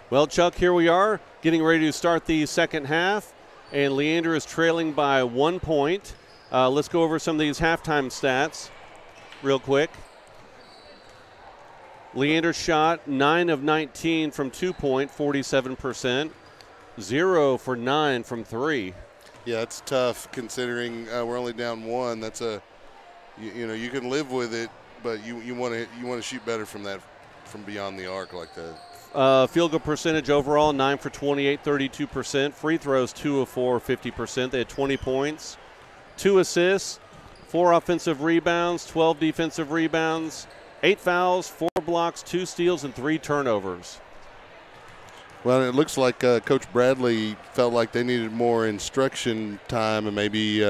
Well, Chuck, here we are getting ready to start the second half, and Leander is trailing by 1 point. Let's go over some of these halftime stats real quick. Leander shot 9 of 19 from 2-point, 47%. 0 for 9 from 3. Yeah, it's tough considering we're only down 1. That's you can live with it, but you want to shoot better from beyond the arc like that. Field goal percentage overall 9 for 28, 32%. Free throws 2 of 4, 50%. They had 20 points, 2 assists, 4 offensive rebounds, 12 defensive rebounds, 8 fouls, 4 blocks, 2 steals, and 3 turnovers. Well, it looks like Coach Bradley felt like they needed more instruction time and maybe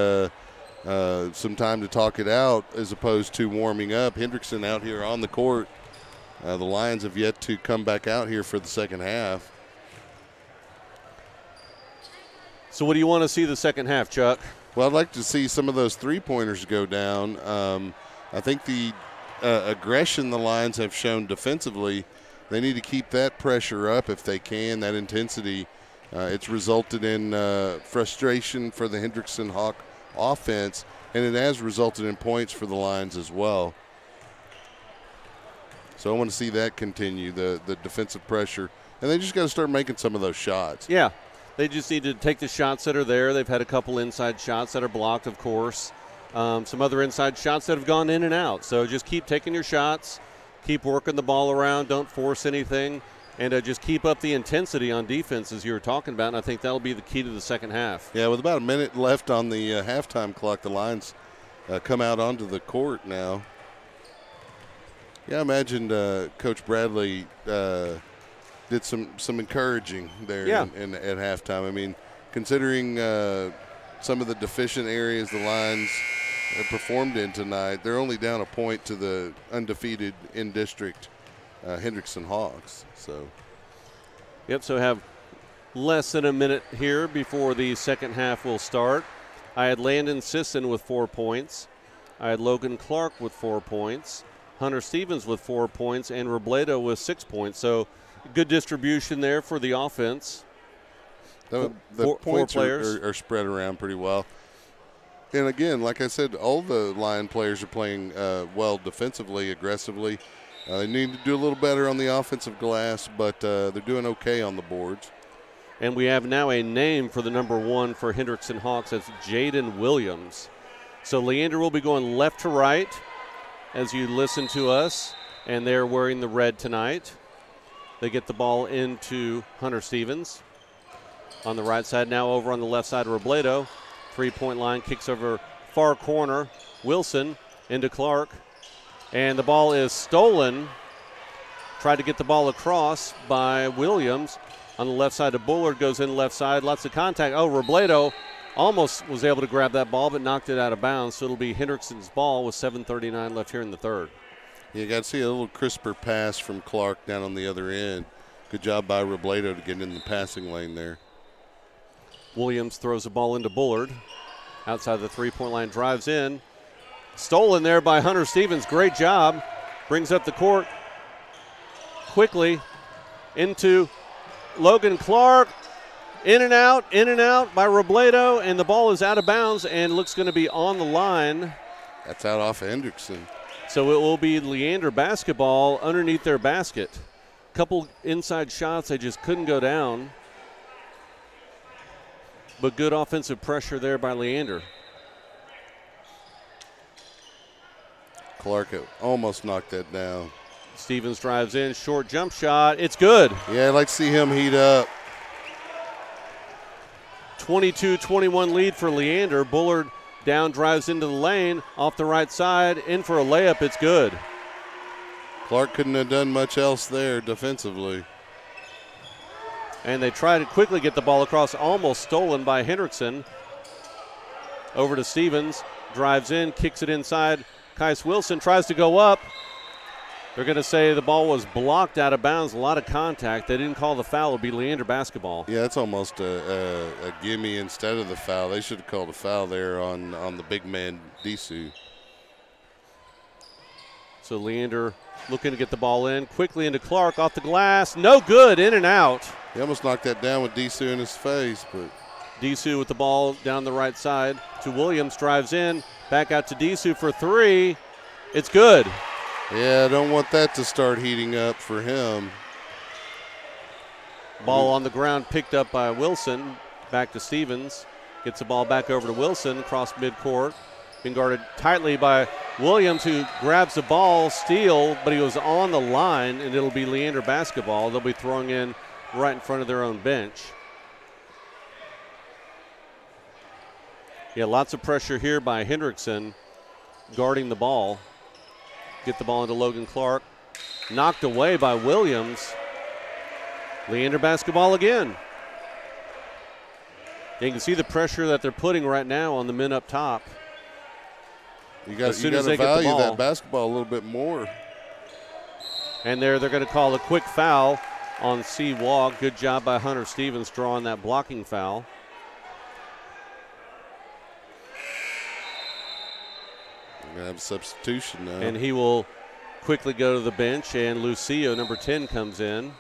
some time to talk it out as opposed to warming up. Hendrickson out here on the court. The Lions have yet to come back out here for the second half. So what do you want to see the second half, Chuck? Well, I'd like to see some of those three-pointers go down. I think the aggression the Lions have shown defensively, they need to keep that pressure up if they can, that intensity. It's resulted in frustration for the Hendrickson Hawk offense, and it has resulted in points for the Lions as well. So I want to see that continue, the defensive pressure. And they just got to start making some of those shots. Yeah, they just need to take the shots that are there. They've had a couple inside shots that are blocked, of course. Some other inside shots that have gone in and out. So just keep taking your shots. Keep working the ball around. Don't force anything. And just keep up the intensity on defense as you were talking about, and I think that'll be the key to the second half. Yeah, with about a minute left on the halftime clock, the Lions come out onto the court now. Yeah, I imagined Coach Bradley did some encouraging there at halftime. I mean, considering some of the deficient areas the Lions performed in tonight, they're only down a point to the undefeated in-district Hendrickson Hawks. So have less than a minute here before the second half will start. I had Landon Sisson with 4 points. I had Logan Clark with 4 points. Hunter Stevens with 4 points, and Robledo with 6 points. So good distribution there for the offense. The points are spread around pretty well. And again, like I said, all the Lion players are playing well defensively, aggressively. They need to do a little better on the offensive glass, but they're doing okay on the boards. And we have now a name for the number 1 for Hendrickson Hawks. That's Jaden Williams. So Leander will be going left to right as you listen to us, and they're wearing the red tonight. They get the ball into Hunter Stevens on the right side. Now over on the left side, Robledo. 3-point line, kicks over far corner. Wilson into Clark. And the ball is stolen. Tried to get the ball across by Williams. On the left side of Bullard, goes in left side. Lots of contact. Oh, Robledo almost was able to grab that ball, but knocked it out of bounds. So it'll be Hendrickson's ball with 7:39 left here in the third. You got to see a little crisper pass from Clark down on the other end. Good job by Robledo to get in the passing lane there. Williams throws the ball into Bullard. Outside the 3-point line, drives in. Stolen there by Hunter Stevens. Great job. Brings up the court quickly into Logan Clark. In and out by Robledo, and the ball is out of bounds and looks going to be on the line. That's out off of Hendrickson. So it will be Leander basketball underneath their basket. Couple inside shots, they just couldn't go down. But good offensive pressure there by Leander. Clark almost knocked that down. Stevens drives in, short jump shot. It's good. Yeah, I'd like to see him heat up. 22-21 lead for Leander. Bullard down, drives into the lane, off the right side, in for a layup. It's good. Clark couldn't have done much else there defensively. And they try to quickly get the ball across, almost stolen by Hendrickson. Over to Stevens, drives in, kicks it inside. Kais Wilson tries to go up. They're going to say the ball was blocked out of bounds, a lot of contact. They didn't call the foul. It'll be Leander basketball. Yeah, it's almost a gimme instead of the foul. They should have called a foul there on the big man, Disu. So Leander looking to get the ball in. Quickly into Clark, off the glass. No good, in and out. He almost knocked that down with Disu in his face, but Disu with the ball down the right side to Williams, drives in, back out to Disu for three. It's good. yeah, I don't want that to start heating up for him. Ball on the ground picked up by Wilson. Back to Stevens. Gets the ball back over to Wilson, across midcourt. Being guarded tightly by Williams, who grabs the ball, steal, but he was on the line, and it'll be Leander basketball. They'll be throwing in right in front of their own bench. Yeah, lots of pressure here by Hendrickson guarding the ball. Get the ball into Logan Clark. Knocked away by Williams. Leander basketball again. You can see the pressure that they're putting right now on the men up top. You got to value that basketball a little bit more. And they're going to call a quick foul on C. Walk. Good job by Hunter Stevens drawing that blocking foul. We're going to have a substitution now. And he will quickly go to the bench, and Lucio, number 10, comes in.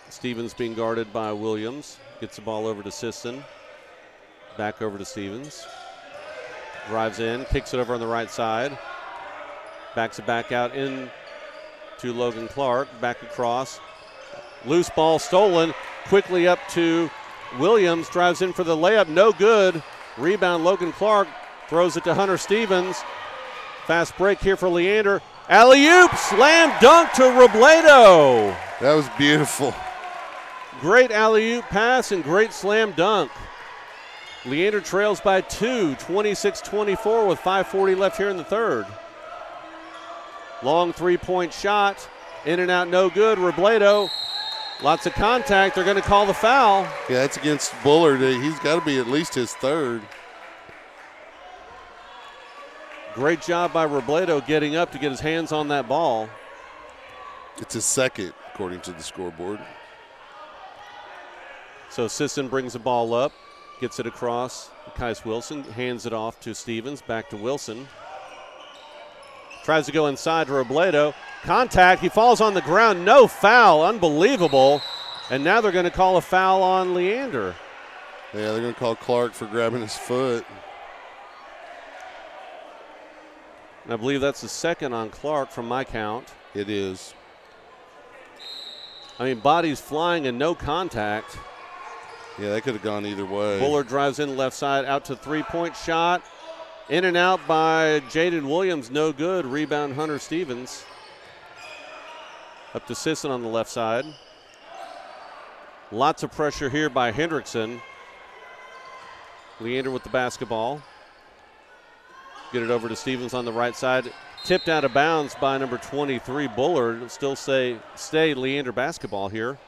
Stevens being guarded by Williams. Gets the ball over to Sisson. Back over to Stevens. Drives in, kicks it over on the right side. Backs it back out in to Logan Clark. Back across. Loose ball stolen. Quickly up to Williams. Drives in for the layup. No good. Rebound Logan Clark. Throws it to Hunter Stevens. Fast break here for Leander. Alley-oop. Slam dunk to Robledo. That was beautiful. Great alley-oop pass and great slam dunk. Leander trails by 2, 26-24 with 5:40 left here in the third. Long three-point shot. In and out, no good. Robledo, lots of contact. They're going to call the foul. Yeah, that's against Bullard. He's got to be at least his third. Great job by Robledo getting up to get his hands on that ball. It's his second, according to the scoreboard. So Sisson brings the ball up, gets it across. Kais Wilson hands it off to Stevens, back to Wilson. Tries to go inside to Robledo. Contact, he falls on the ground, no foul, unbelievable. And now they're going to call a foul on Leander. Yeah, they're going to call Clark for grabbing his foot. And I believe that's the second on Clark from my count. It is. I mean, bodies flying and no contact. Yeah, that could have gone either way. Bullard drives in left side, out to three-point shot. In and out by Jaden Williams, no good. Rebound Hunter Stevens. Up to Sisson on the left side. Lots of pressure here by Hendrickson. Leander with the basketball. Get it over to Stevens on the right side. Tipped out of bounds by number 23, Bullard. It'll still stay Leander basketball here.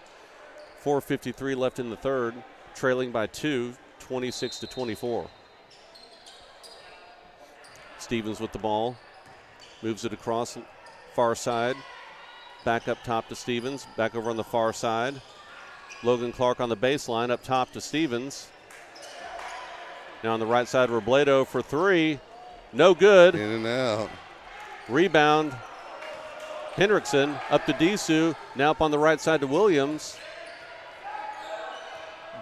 4:53 left in the third. Trailing by 2, 26-24. Stevens with the ball. Moves it across far side. Back up top to Stevens. Back over on the far side. Logan Clark on the baseline. Up top to Stevens. Now on the right side, Robledo for three. No good. In and out. Rebound. Hendrickson up to Disu. Now up on the right side to Williams.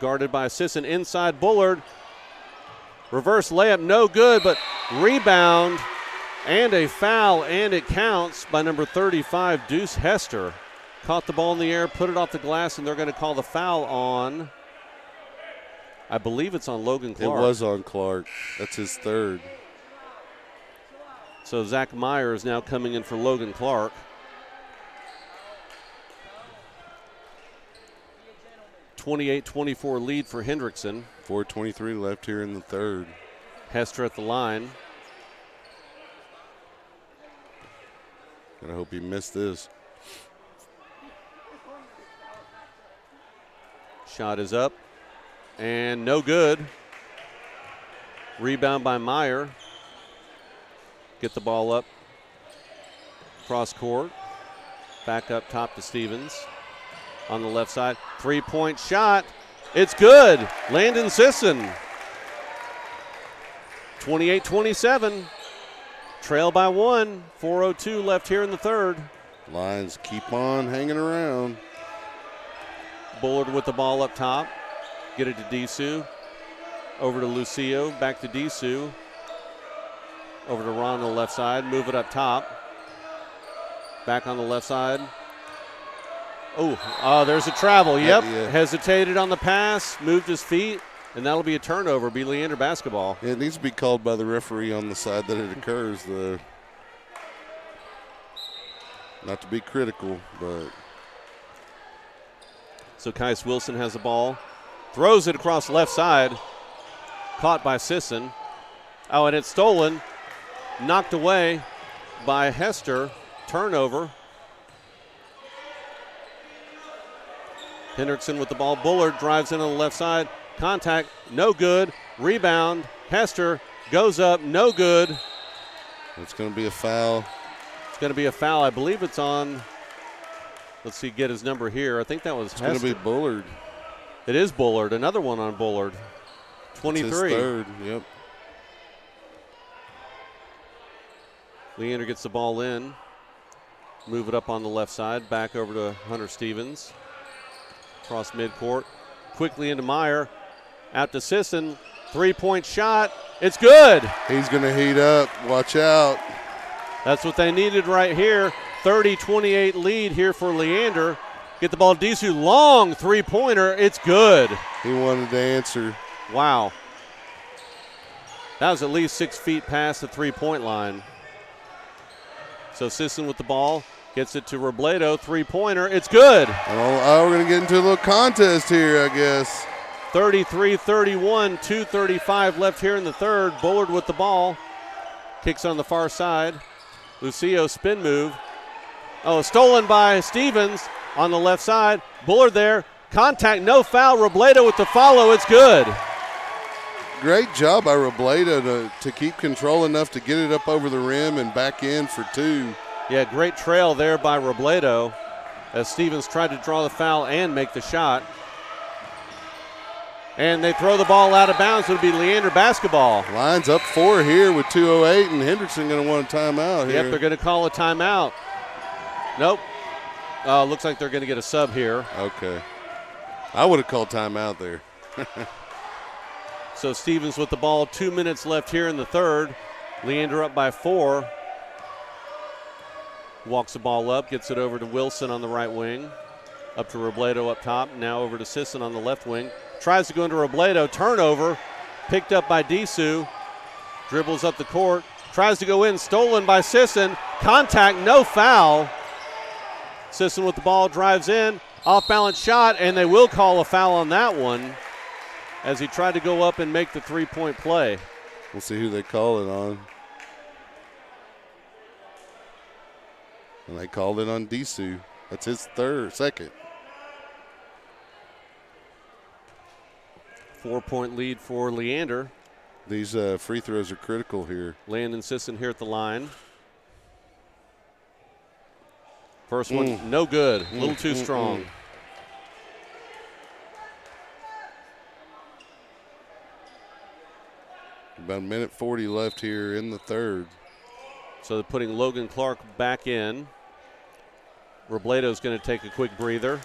Guarded by Sisson. Inside Bullard. Reverse layup, no good, but rebound and a foul, and it counts by number 35, Deuce Hester. Caught the ball in the air, put it off the glass, and they're going to call the foul on, I believe it's on Logan Clark. It was on Clark. That's his third. So Zach Meyer is now coming in for Logan Clark. (28-24) lead for Hendrickson. 4:23 left here in the third. Hester at the line. And I hope he missed this. Shot is up and no good. Rebound by Meyer. Get the ball up. Cross court. Back up top to Stevens. On the left side. Three-point shot. It's good. Landon Sisson. 28-27. trail by 1. 4:02 left here in the third. Lions keep on hanging around. Bullard with the ball up top. Get it to Disu. Over to Lucio. Back to Disu. Over to Ron on the left side. Move it up top. Back on the left side. Oh, there's a travel. Yep. Yeah. Hesitated on the pass. Moved his feet. And that'll be a turnover. Be Leander basketball. Yeah, it needs to be called by the referee on the side that it occurs. Not to be critical, but. So Kais Wilson has the ball. Throws it across the left side. Caught by Sisson. Oh, and it's stolen. Knocked away by Hester. Turnover. Hendrickson with the ball. Bullard drives in on the left side. Contact, no good. Rebound. Hester goes up, no good. It's going to be a foul. It's going to be a foul. I believe it's on. Let's see, get his number here. I think that was Hester. It's going to be Bullard. It is Bullard. Another one on Bullard. 23. It's his third, yep. Leander gets the ball in. Move it up on the left side. Back over to Hunter Stevens. Across midcourt. Quickly into Meyer. Out to Sisson. Three-point shot. It's good. He's going to heat up. Watch out. That's what they needed right here. 30-28 lead here for Leander. Get the ball to Disu. Long three-pointer. It's good. He wanted to answer. Wow. That was at least 6 feet past the three-point line. So Sisson with the ball. Gets it to Robledo. Three-pointer. It's good. Oh, we're going to get into a little contest here, I guess. 33-31. 2:35 left here in the third. Bullard with the ball. Kicks on the far side. Lucio spin move. Oh, stolen by Stevens on the left side. Bullard there. Contact, no foul. Robledo with the follow. It's good. Great job by Robledo to keep control enough to get it up over the rim and back in for 2. Yeah, great trail there by Robledo as Stevens tried to draw the foul and make the shot. And they throw the ball out of bounds. It'll be Leander basketball. Lions up 4 here with 2:08, and Hendrickson going to want a timeout here. Yep, they're going to call a timeout. Nope. Looks like they're going to get a sub here. Okay. I would have called timeout there. So Stevens with the ball. 2 minutes left here in the third. Leander up by 4. Walks the ball up, gets it over to Wilson on the right wing. Up to Robledo up top. Now over to Sisson on the left wing. Tries to go into Robledo. Turnover. Picked up by Disu. Dribbles up the court. Tries to go in. Stolen by Sisson. Contact, no foul. Sisson with the ball. Drives in. Off-balance shot, and they will call a foul on that one as he tried to go up and make the three-point play. We'll see who they call it on. And they called it on Disu. That's his second. 4-point lead for Leander. These free throws are critical here. Landon Sisson here at the line. First one, no good. A little too strong. About a minute 40 left here in the third. So they're putting Logan Clark back in. Robledo's going to take a quick breather.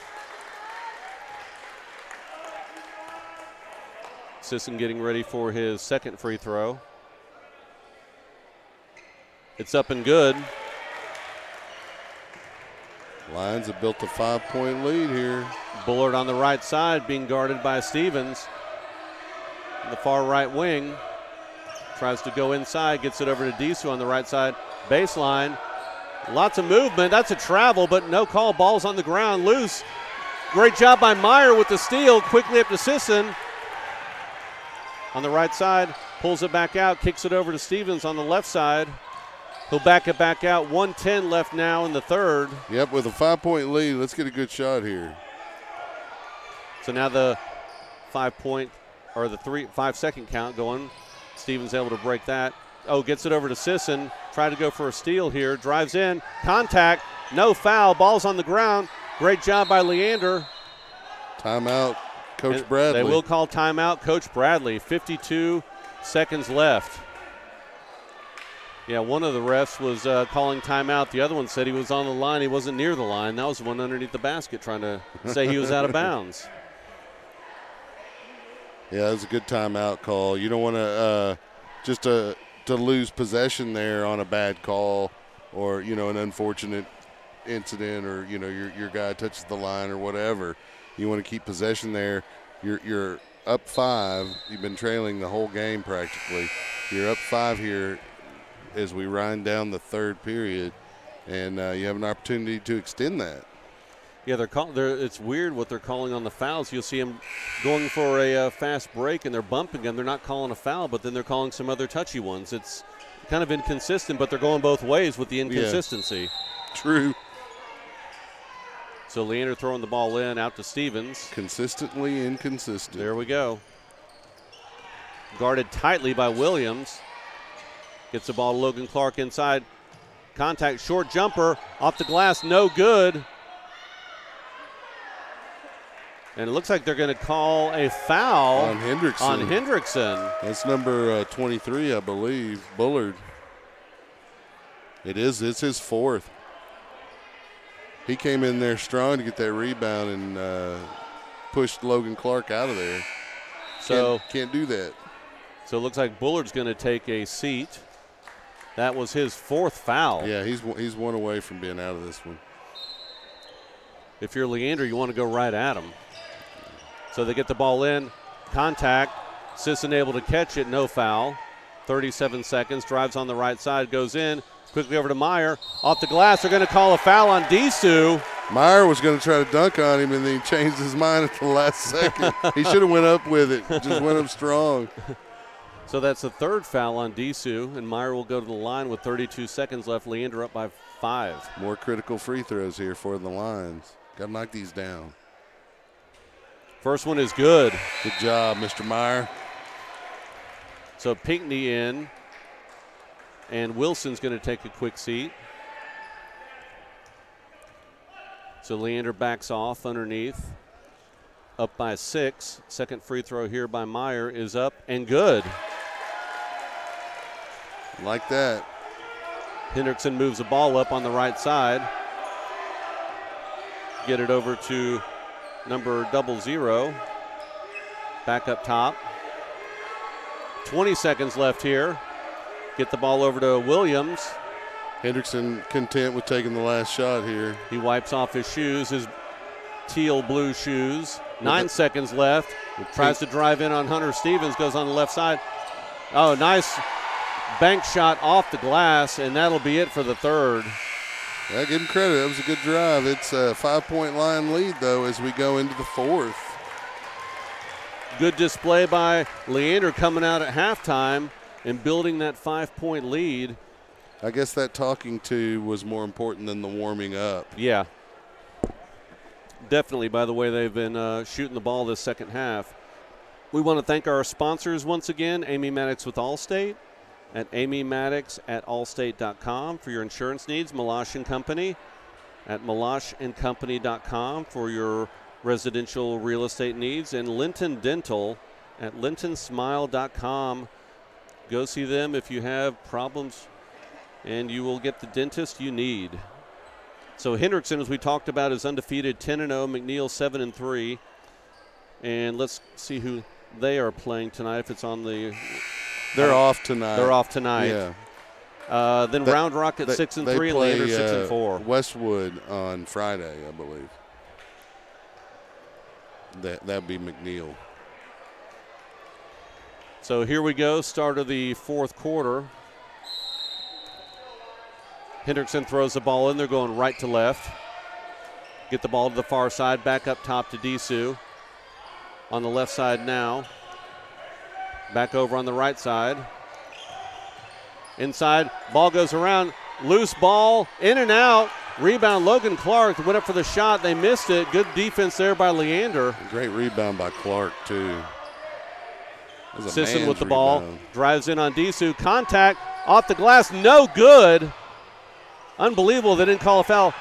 Sisson getting ready for his second free throw. It's up and good. Lions have built a 5-point lead here. Bullard on the right side being guarded by Stevens. In the far right wing. Tries to go inside, gets it over to Disu on the right side. Baseline. Lots of movement. That's a travel, but no call. Ball's on the ground, loose. Great job by Meyer with the steal. Quickly up to Sisson. On the right side, pulls it back out, kicks it over to Stevens on the left side. He'll back it back out. 1:10 left now in the third. Yep, with a 5-point lead, let's get a good shot here. So now the 5-point or the 5-second count going. Stevens able to break that. Oh, gets it over to Sisson. Tried to go for a steal here. Drives in. Contact. No foul. Ball's on the ground. Great job by Leander. Timeout, Coach Bradley. They will call timeout, Coach Bradley. 52 seconds left. Yeah, one of the refs was calling timeout. The other one said he was on the line. He wasn't near the line. That was the one underneath the basket trying to say he was out of bounds. Yeah, that was a good timeout call. You don't want to just to lose possession there on a bad call or, you know, an unfortunate incident or, you know, your guy touches the line or whatever. You want to keep possession there. You're up 5. You've been trailing the whole game practically. You're up 5 here as we wind down the third period, and you have an opportunity to extend that. Yeah, it's weird what they're calling on the fouls. You'll see them going for a fast break, and they're bumping them. They're not calling a foul, but then they're calling some other touchy ones. It's kind of inconsistent, but they're going both ways with the inconsistency. Yeah. True. So Leander throwing the ball in, out to Stevens. Consistently inconsistent. There we go. Guarded tightly by Williams. Gets the ball to Logan Clark inside. Contact, short jumper, off the glass, no good. And it looks like they're going to call a foul on Hendrickson. That's number 23, I believe, Bullard. It is. It's his 4th. He came in there strong to get that rebound and pushed Logan Clark out of there. So can't do that. So it looks like Bullard's going to take a seat. That was his 4th foul. Yeah, he's one away from being out of this one. If you're Leander, you want to go right at him. So they get the ball in, contact. Sisson able to catch it, no foul. 37 seconds, drives on the right side, goes in. Quickly over to Meyer. Off the glass, they're going to call a foul on Disu. Meyer was going to try to dunk on him, and then he changed his mind at the last second. He should have went up with it, just went up strong. So that's the 3rd foul on Disu, and Meyer will go to the line with 32 seconds left. Leander up by 5. More critical free throws here for the Lions. Got to knock these down. First one is good. Good job, Mr. Meyer. So Pinckney in, and Wilson's going to take a quick seat. So Leander backs off underneath, up by 6. Second free throw here by Meyer is up and good. Like that. Hendrickson moves the ball up on the right side. Get it over to number 00. Back up top. 20 seconds left here. Get the ball over to Williams. Hendrickson content with taking the last shot here. He wipes off his shoes, his teal blue shoes. 9 seconds left. Tries to drive in on Hunter Stevens, goes on the left side. Oh, nice bank shot off the glass, and that'll be it for the 3rd. Yeah, give him credit. That was a good drive. It's a 5-point line lead, though, as we go into the 4th. Good display by Leander coming out at halftime and building that 5-point lead. I guess that talking to was more important than the warming up. Yeah. Definitely, by the way they've been shooting the ball this second half. We want to thank our sponsors once again, Amy Maddox with Allstate at amymaddox@allstate.com for your insurance needs, Malash & Company at malashandcompany.com for your residential real estate needs, and Linton Dental at lintonsmile.com. Go see them if you have problems, and you will get the dentist you need. So Hendrickson, as we talked about, is undefeated, 10-0. McNeil 7-3. And let's see who they are playing tonight. If it's on the, they're off tonight. They're off tonight. Yeah. Then Round Rock at 6-3, and Leander 6-4. Westwood on Friday, I believe. That'd be McNeil. So here we go, start of the 4th quarter. Hendrickson throws the ball in. They're going right to left. Get the ball to the far side, back up top to Disu. On the left side now. Back over on the right side. Inside, ball goes around. Loose ball, in and out. Rebound, Logan Clark went up for the shot. They missed it. Good defense there by Leander. Great rebound by Clark, too. Sisson with the ball. Drives in on Disu. Contact off the glass. No good. Unbelievable they didn't call a foul.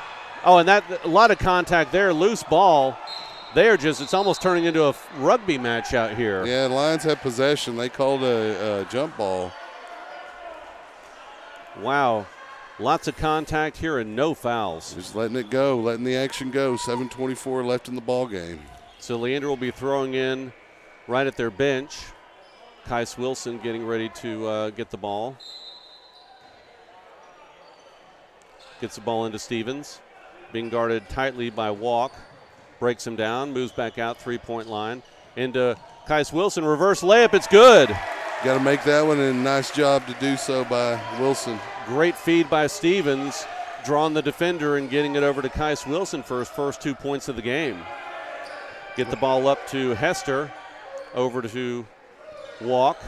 Oh, and that a lot of contact there. Loose ball. It's almost turning into a rugby match out here. Yeah, the Lions have possession. They called a jump ball. Wow. Lots of contact here and no fouls. Just letting it go, letting the action go. 7:24 left in the ball game. So Leander will be throwing in right at their bench. Kais Wilson getting ready to get the ball. Gets the ball into Stevens. Being guarded tightly by Walk. Breaks him down, moves back out, three-point line. Into Kais Wilson, reverse layup, it's good. Got to make that one, and nice job to do so by Wilson. Great feed by Stevens, drawing the defender and getting it over to Kais Wilson for his first 2 points of the game. Get the ball up to Hester, over to Walk,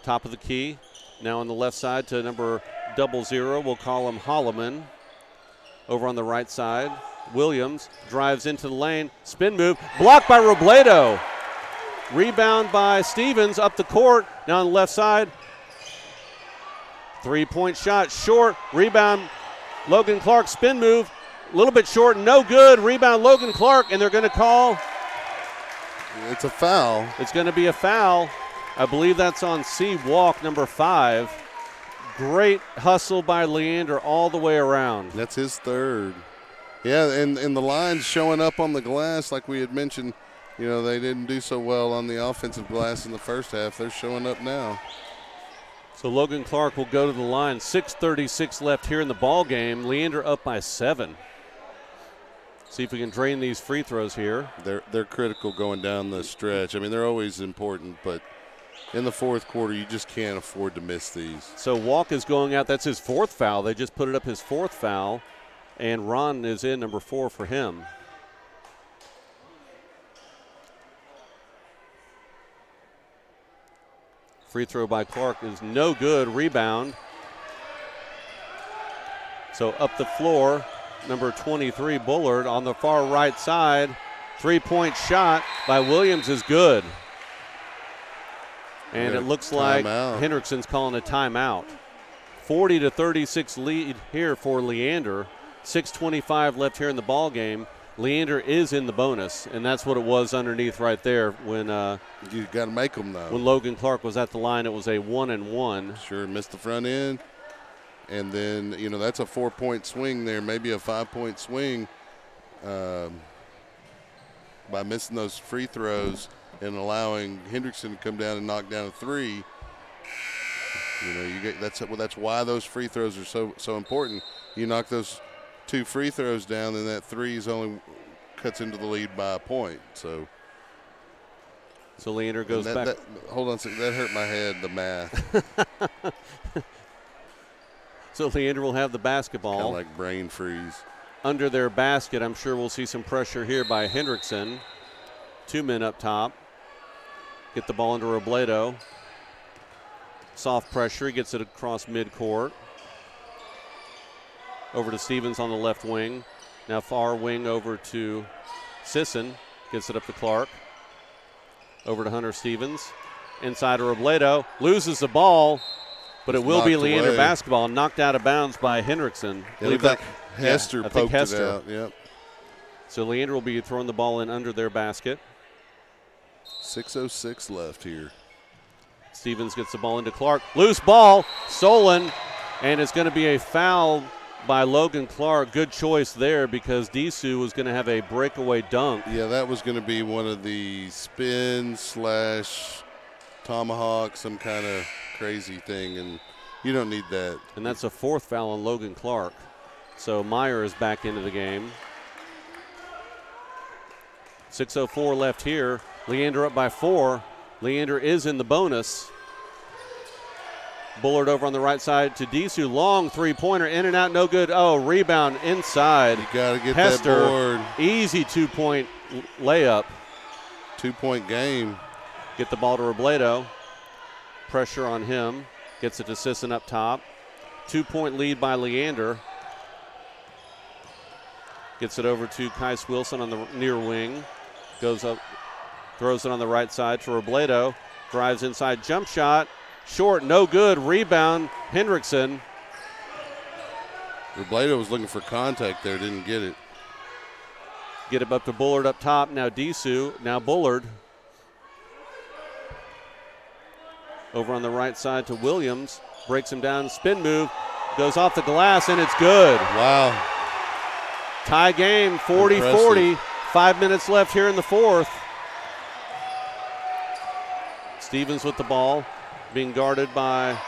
top of the key. Now on the left side to number 00, we'll call him Holloman. Over on the right side, Williams drives into the lane, spin move, blocked by Robledo. Rebound by Stevens up the court. Now on the left side, three-point shot, short, rebound, Logan Clark, spin move, a little bit short, no good, rebound Logan Clark, and they're going to call. It's a foul. It's going to be a foul. I believe that's on C. Walk, number 5. Great hustle by Leander all the way around. That's his third. Yeah, and the Lions showing up on the glass like we had mentioned. You know, they didn't do so well on the offensive glass in the first half. They're showing up now. So Logan Clark will go to the line. 6:36 left here in the ball game. Leander up by 7. See if we can drain these free throws here. They're critical going down the stretch. I mean, they're always important, but in the fourth quarter, you just can't afford to miss these. So Walk is going out. That's his 4th foul. They just put it up his 4th foul, and Ron is in, number 4 for him. Free throw by Clark is no good. Rebound. So up the floor, number 23, Bullard on the far right side. Three-point shot by Williams is good. And it looks like Hendrickson's calling a timeout. 40-36 lead here for Leander. 6:25 left here in the ball game. Leander is in the bonus, and that's what it was underneath right there when you got to make them though. When Logan Clark was at the line, it was a 1-and-1. Sure, missed the front end, and then that's a 4-point swing there, maybe a 5-point swing by missing those free throws and allowing Hendrickson to come down and knock down a 3. You get that's why those free throws are so important. You knock those 2 free throws down, then that 3 only cuts into the lead by a point. So Leander goes back. Hold on a second. That hurt my head, the math. So Leander will have the basketball. Kind of like brain freeze. Under their basket, I'm sure we'll see some pressure here by Hendrickson. 2 men up top. Get the ball into Robledo. Soft pressure. He gets it across midcourt. Over to Stevens on the left wing. Now far wing over to Sisson. Gets it up to Clark. Over to Hunter Stevens. Inside to Robledo. Loses the ball, but it will be Leander basketball. Knocked out of bounds by Hendrickson. I think Hester poked it out. Yep. So Leander will be throwing the ball in under their basket. 6:06 left here. Stevens gets the ball into Clark. Loose ball. Stolen. And it's going to be a foul by Logan Clark. Good choice there because Disu was going to have a breakaway dunk. Yeah, that was going to be one of the spin / tomahawk, some kind of crazy thing, and you don't need that. And that's a 4th foul on Logan Clark. So Meyer is back into the game. 6:04 left here. Leander up by 4. Leander is in the bonus. Bullard over on the right side to Disu. Long three-pointer, in and out, no good. Oh, rebound inside. You got to get Hester, that board. Easy 2-point layup. 2-point game. Get the ball to Robledo. Pressure on him. Gets it to Sisson up top. 2-point lead by Leander. Gets it over to Kais Wilson on the near wing. Goes up, throws it on the right side to Robledo. Drives inside, jump shot. Short, no good. Rebound, Hendrickson. Robledo was looking for contact there, didn't get it. Get it up to Bullard up top. Now Disu, now Bullard. Over on the right side to Williams. Breaks him down, spin move. Goes off the glass, and it's good. Wow. Tie game, 40-40. 5 minutes left here in the fourth. Stevens with the ball, being guarded by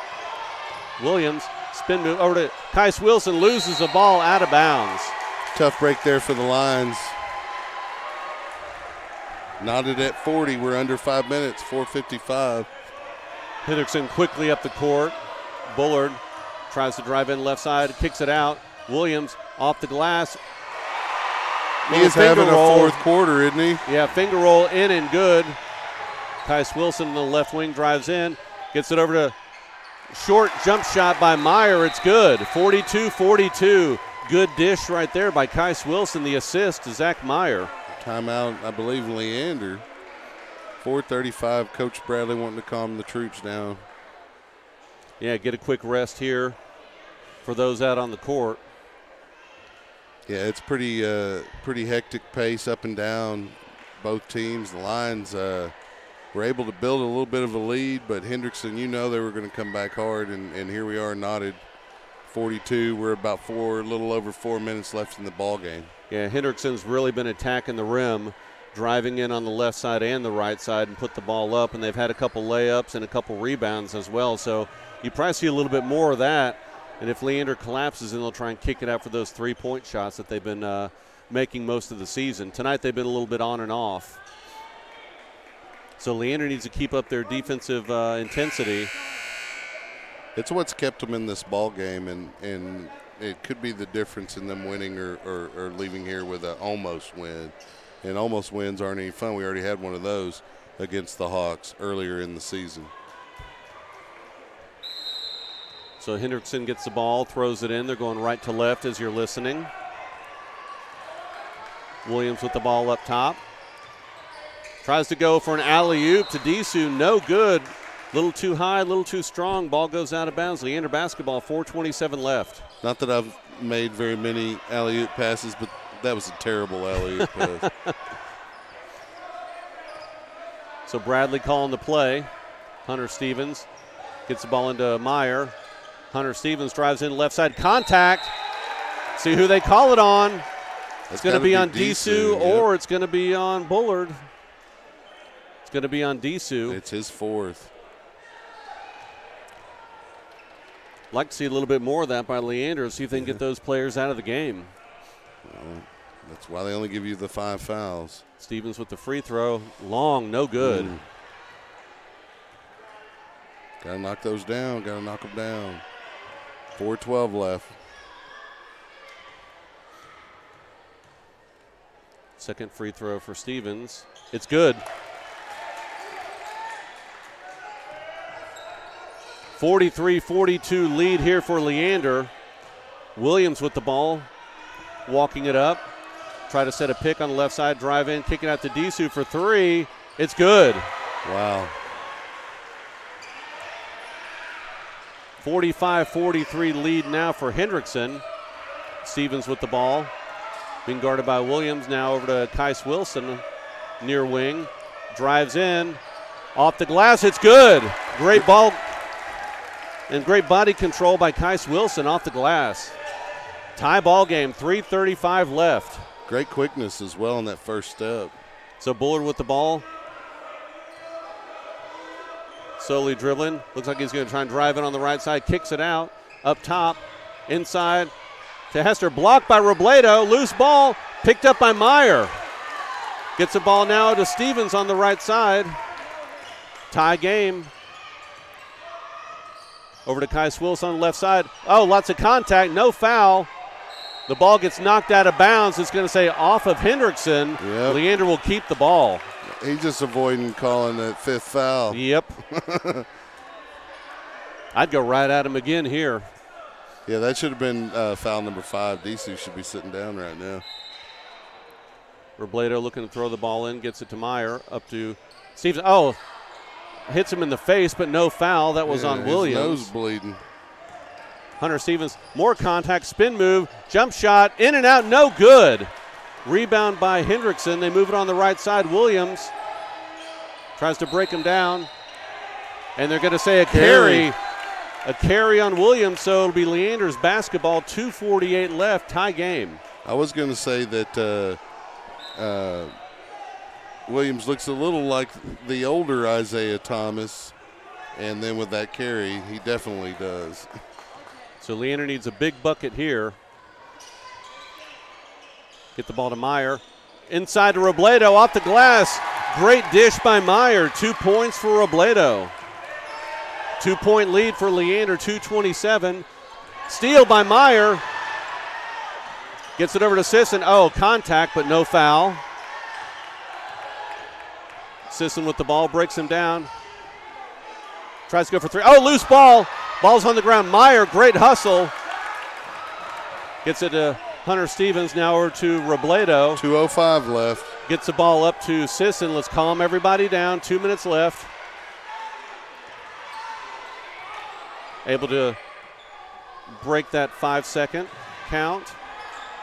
Williams. Spin move over to Kais Wilson, loses the ball out of bounds. Tough break there for the Lions. Knotted at 40. We're under 5 minutes, 4:55. Hendrickson quickly up the court. Bullard tries to drive in left side, kicks it out. Williams off the glass. He is having a fourth quarter, isn't he? Yeah, finger roll in and good. Kais Wilson in the left wing drives in, gets it over to short jump shot by Meyer. It's good. 42-42. Good dish right there by Kais Wilson. The assist to Zach Meyer. Timeout, I believe, Leander. 4:35. Coach Bradley wanting to calm the troops down. Yeah, get a quick rest here for those out on the court. Yeah, it's pretty hectic pace up and down both teams. The Lions were able to build a little bit of a lead, but Hendrickson, they were going to come back hard, and here we are, knotted 42. We're about a little over 4 minutes left in the ball game. Yeah, Hendrickson's really been attacking the rim, driving in on the left side and the right side and put the ball up, and they've had a couple layups and a couple rebounds as well. So you probably see a little bit more of that. And if Leander collapses, then they'll try and kick it out for those three-point shots that they've been making most of the season. Tonight they've been a little bit on and off. So Leander needs to keep up their defensive intensity. It's what's kept them in this ball game, and it could be the difference in them winning or leaving here with an almost win. And almost wins aren't any fun. We already had one of those against the Hawks earlier in the season. So Hendrickson gets the ball, throws it in. They're going right to left as you're listening. Williams with the ball up top. Tries to go for an alley-oop to Disu. No good. Little too high, a little too strong. Ball goes out of bounds. Leander basketball, 4:27 left. Not that I've made very many alley-oop passes, but that was a terrible alley-oop pass. So Bradley calling the play. Hunter Stevens gets the ball into Meyer. Hunter Stevens drives in left side. Contact. See who they call it on. It's going to be on Disu, or it's going to be on Bullard. It's going to be on Disu. It's his fourth. Like to see a little bit more of that by Leander, see if they can get those players out of the game. Well, that's why they only give you the 5 fouls. Stevens with the free throw. Long, no good. Got to knock those down. Got to knock them down. 4:12 left. Second free throw for Stevens. It's good. 43-42 lead here for Leander. Williams with the ball, walking it up. Try to set a pick on the left side, drive in, kick it out to Disu for three. It's good. Wow. 45-43 lead now for Hendrickson. Stevens with the ball, being guarded by Williams. Now over to Kais Wilson, near wing. Drives in, off the glass, it's good. Great ball and great body control by Kais Wilson off the glass. Tie ball game, 3:35 left. Great quickness as well in that first step. So Bullard with the ball. Slowly dribbling. Looks like he's going to try and drive in on the right side. Kicks it out. Up top. Inside to Hester. Blocked by Robledo. Loose ball. Picked up by Meyer. Gets the ball now to Stevens on the right side. Tie game. Over to Kais Wilson on the left side. Oh, lots of contact. No foul. The ball gets knocked out of bounds. It's going to say off of Hendrickson. Yep. Leander will keep the ball. He's just avoiding calling that fifth foul. Yep. I'd go right at him again here. Yeah, that should have been foul number 5. DC should be sitting down right now. Robledo looking to throw the ball in, gets it to Meyer, up to Stevens. Oh, hits him in the face, but no foul. That was on Williams. His nose bleeding. Hunter Stevens, more contact, spin move, jump shot, in and out, no good. Rebound by Hendrickson. They move it on the right side. Williams tries to break him down, and they're going to say a carry. a carry on Williams, so it'll be Leander's basketball, 2:48 left, tie game. I was going to say that Williams looks a little like the older Isaiah Thomas, and then with that carry, he definitely does. So Leander needs a big bucket here. Get the ball to Meyer. Inside to Robledo, off the glass. Great dish by Meyer. 2 points for Robledo. 2-point lead for Leander, 2:27. Steal by Meyer. Gets it over to Sisson. Oh, contact, but no foul. Sisson with the ball, breaks him down. Tries to go for three. Oh, loose ball. Ball's on the ground. Meyer, great hustle. Gets it to Hunter Stevens, now over to Robledo. 2:05 left. Gets the ball up to Sisson. Let's calm everybody down. 2 minutes left. Able to break that 5-second count.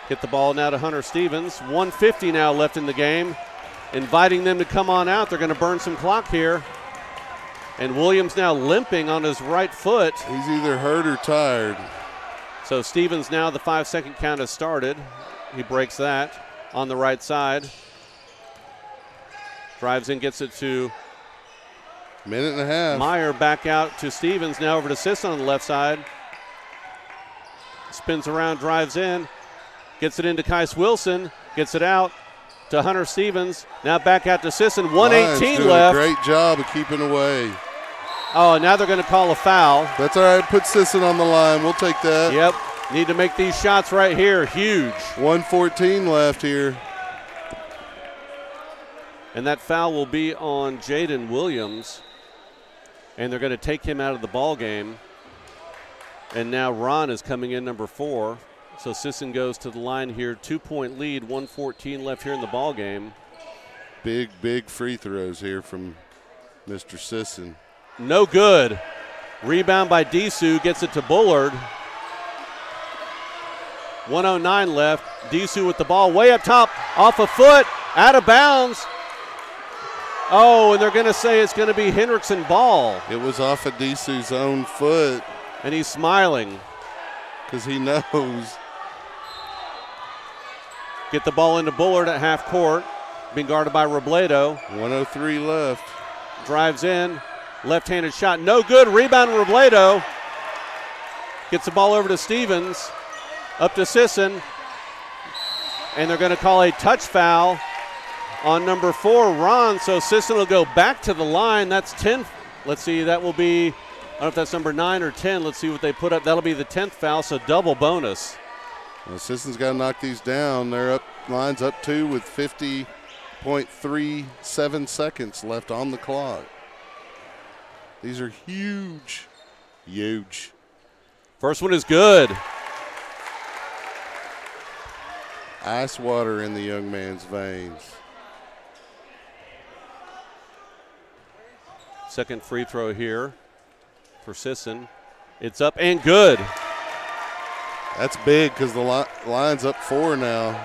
Get the ball now to Hunter Stevens. 1:50 now left in the game. Inviting them to come on out. They're going to burn some clock here. And Williams now limping on his right foot. He's either hurt or tired. So Stevens now, the 5-second count has started. He breaks that on the right side. Drives in, gets it to minute and a half. Meyer, back out to Stevens, now over to Sisson on the left side. Spins around, drives in, gets it into Kais Wilson, gets it out to Hunter Stevens. Now back out to Sisson, 1:18 left. A great job of keeping away. Oh, now they're going to call a foul. That's all right. Put Sisson on the line. We'll take that. Yep. Need to make these shots right here. Huge. 1:14 left here. And that foul will be on Jaden Williams. And they're going to take him out of the ball game. And now Ron is coming in, number 4. So Sisson goes to the line here. 2-point lead, 1:14 left here in the ball game. Big free throws here from Mr. Sisson. No good. Rebound by Disu, gets it to Bullard. 1:09 left. Disu with the ball way up top, off a foot, out of bounds. Oh, and they're going to say it's going to be Hendrickson ball. It was off of Disu's own foot. And he's smiling. Because he knows. Get the ball into Bullard at half court. Being guarded by Robledo. 1:03 left. Drives in. Left-handed shot. No good. Rebound Robledo. Gets the ball over to Stevens. Up to Sisson. And they're going to call a touch foul on number 4, Ron. So Sisson will go back to the line. That's 10. Let's see. That will be, I don't know if that's number 9 or 10. Let's see what they put up. That'll be the 10th foul, so double bonus. Well, Sisson's got to knock these down. They're up, lines up 2 with 50.37 seconds left on the clock. These are huge. Huge. First one is good. Ice water in the young man's veins. Second free throw here for Sisson. It's up and good. That's big because the line's up 4 now.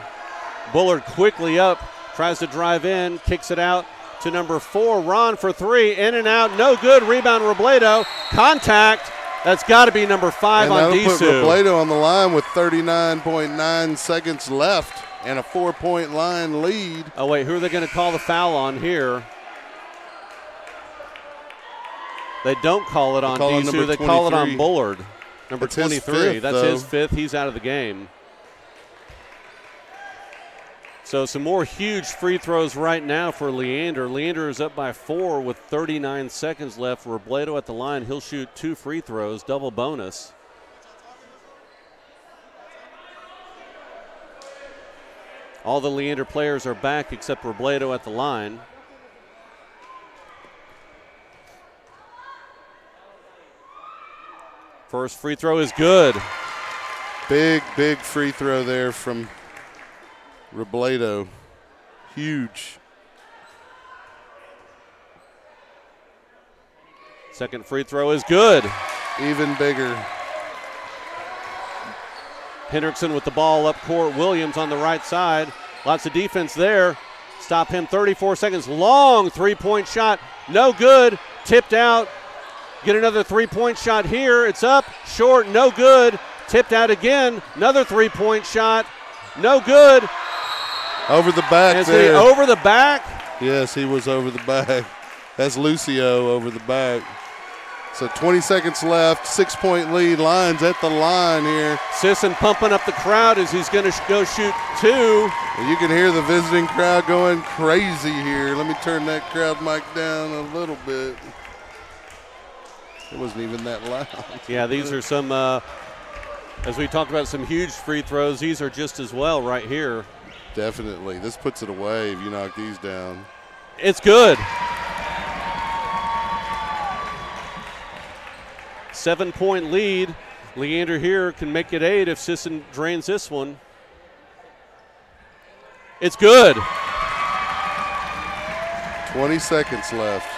Bullard quickly up, tries to drive in, kicks it out to number 4, Ron for 3, in and out, no good. Rebound Robledo, contact. That's got to be number 5 on Disu. Put Robledo on the line with 39.9 seconds left and a 4-point line lead. Oh wait, who are they going to call the foul on here? They don't call it on Disu. They call it on Bullard. Number 23. That's his 5th. He's out of the game. So some more huge free throws right now for Leander. Leander is up by 4 with 39 seconds left. Robledo at the line. He'll shoot 2 free throws, double bonus. All the Leander players are back except Robledo at the line. First free throw is good. Big free throw there from Robledo. Huge. Second free throw is good. Even bigger. Hendrickson with the ball up court. Williams on the right side. Lots of defense there. Stop him, 34 seconds. Long three-point shot. No good. Tipped out. Get another three-point shot here. It's up, short, no good. Tipped out again. Another three-point shot, no good. Over the back Is there. he over the back? Yes, he was over the back. That's Lucio over the back. So 20 seconds left, 6-point lead. Lions at the line here. Sisson pumping up the crowd as he's going to go shoot 2. You can hear the visiting crowd going crazy here. Let me turn that crowd mic down a little bit. It wasn't even that loud. Yeah, these are some, as we talked about, some huge free throws. These are just as well right here. Definitely. This puts it away if you knock these down. It's good. 7-point lead. Leander here can make it 8 if Sisson drains this one. It's good. 20 seconds left.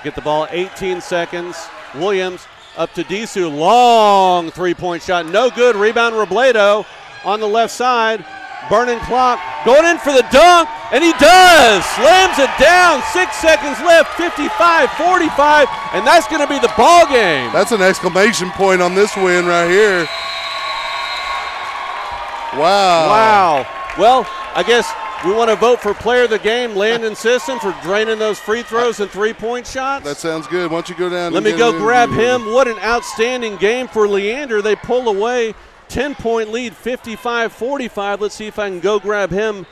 Get the ball 18 seconds. Williams up to Disu. Long three-point shot. No good. Rebound Robledo on the left side. Burning clock. Going in for the dunk. And he does. Slams it down. 6 seconds left. 55-45. And that's going to be the ball game. That's an exclamation point on this win right here. Wow. Wow. Well, I guess we want to vote for player of the game, Landon Sisson, for draining those free throws and three-point shots. That sounds good. Why don't you go down? Let me go grab him. What an outstanding game for Leander. They pull away. 10-point lead, 55-45. Let's see if I can go grab him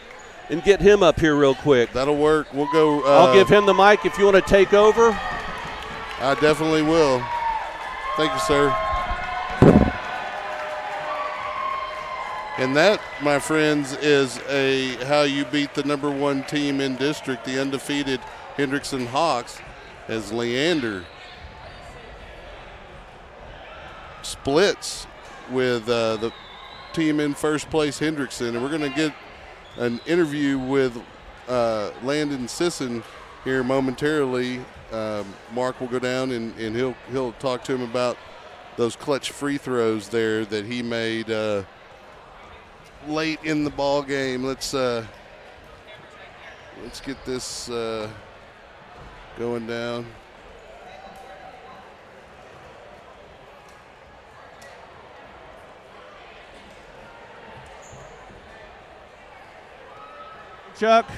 and get him up here real quick. That'll work. We'll go. I'll give him the mic if you want to take over. I definitely will. Thank you, sir. And that, my friends, is how you beat the #1 team in district, the undefeated Hendrickson Hawks, as Leander splits with the team in first place, Hendrickson. And we're going to get an interview with Landon Sisson here momentarily. Mark will go down and he'll talk to him about those clutch free throws there that he made late in the ball game. Let's get this going down. Chuck.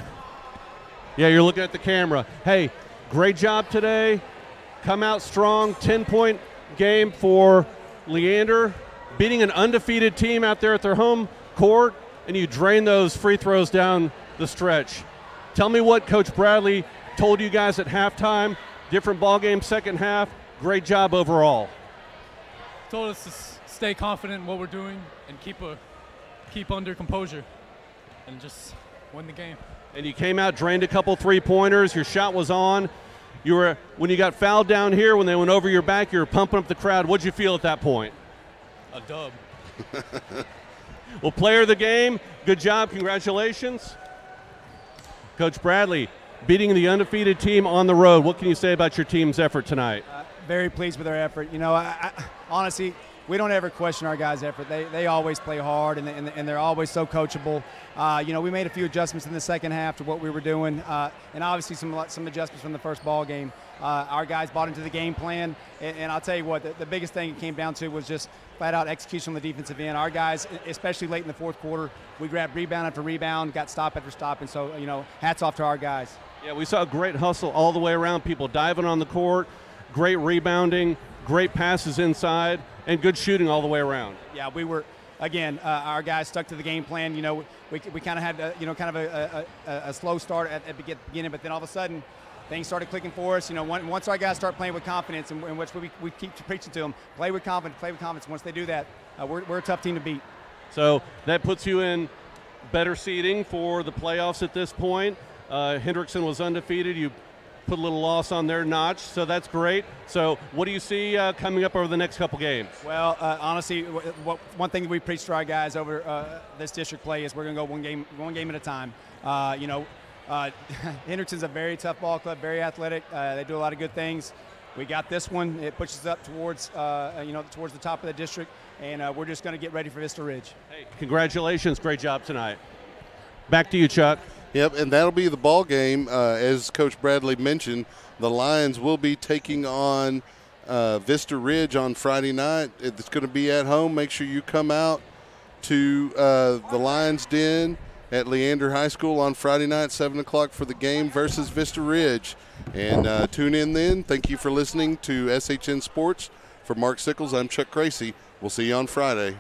Yeah, you're looking at the camera. Hey, great job today. Come out strong. 10-point game for Leander, beating an undefeated team out there at their home court, and you drain those free throws down the stretch. Tell me what Coach Bradley told you guys at halftime. Different ball game, second half. Great job overall. Told us to stay confident in what we're doing and keep under composure and just win the game. And you came out, drained a couple three-pointers. Your shot was on. You were, when you got fouled down here, when they went over your back, you were pumping up the crowd. What'd you feel at that point? A dub. Well, player of the game, good job, congratulations. Coach Bradley, beating the undefeated team on the road. What can you say about your team's effort tonight? Very pleased with their effort. You know, I honestly, we don't ever question our guys' effort. They always play hard, and they're always so coachable. You know, we made a few adjustments in the second half to what we were doing, and obviously some adjustments from the first ball game. Our guys bought into the game plan, and I'll tell you what, the biggest thing it came down to was just flat-out execution on the defensive end. Our guys, especially late in the fourth quarter, we grabbed rebound after rebound, got stop after stop, and so, you know, hats off to our guys. Yeah, we saw a great hustle all the way around, people diving on the court, great rebounding, great passes inside, and good shooting all the way around. Yeah, we were, again, our guys stuck to the game plan. You know, we kind of had, you know, kind of a slow start at the beginning, but then all of a sudden things started clicking for us. You know, once our guys start playing with confidence, in which we keep preaching to them, play with confidence. Once they do that, we're a tough team to beat. So that puts you in better seeding for the playoffs at this point. Hendrickson was undefeated. You put a little loss on their notch, so that's great. So what do you see coming up over the next couple games? Well, honestly, one thing that we preach to our guys over this district play is we're going to go one game at a time. You know, Hendrickson's a very tough ball club, very athletic. They do a lot of good things. We got this one. It pushes us up towards, you know, towards the top of the district, and we're just going to get ready for Vista Ridge. Hey, congratulations. Great job tonight. Back to you, Chuck. Yep, and that'll be the ball game. As Coach Bradley mentioned, the Lions will be taking on Vista Ridge on Friday night. It's going to be at home. Make sure you come out to the Lions Den at Leander High School on Friday night, 7 o'clock for the game versus Vista Ridge. And tune in then. Thank you for listening to SHN Sports. For Mark Sickles, I'm Chuck Kracy. We'll see you on Friday.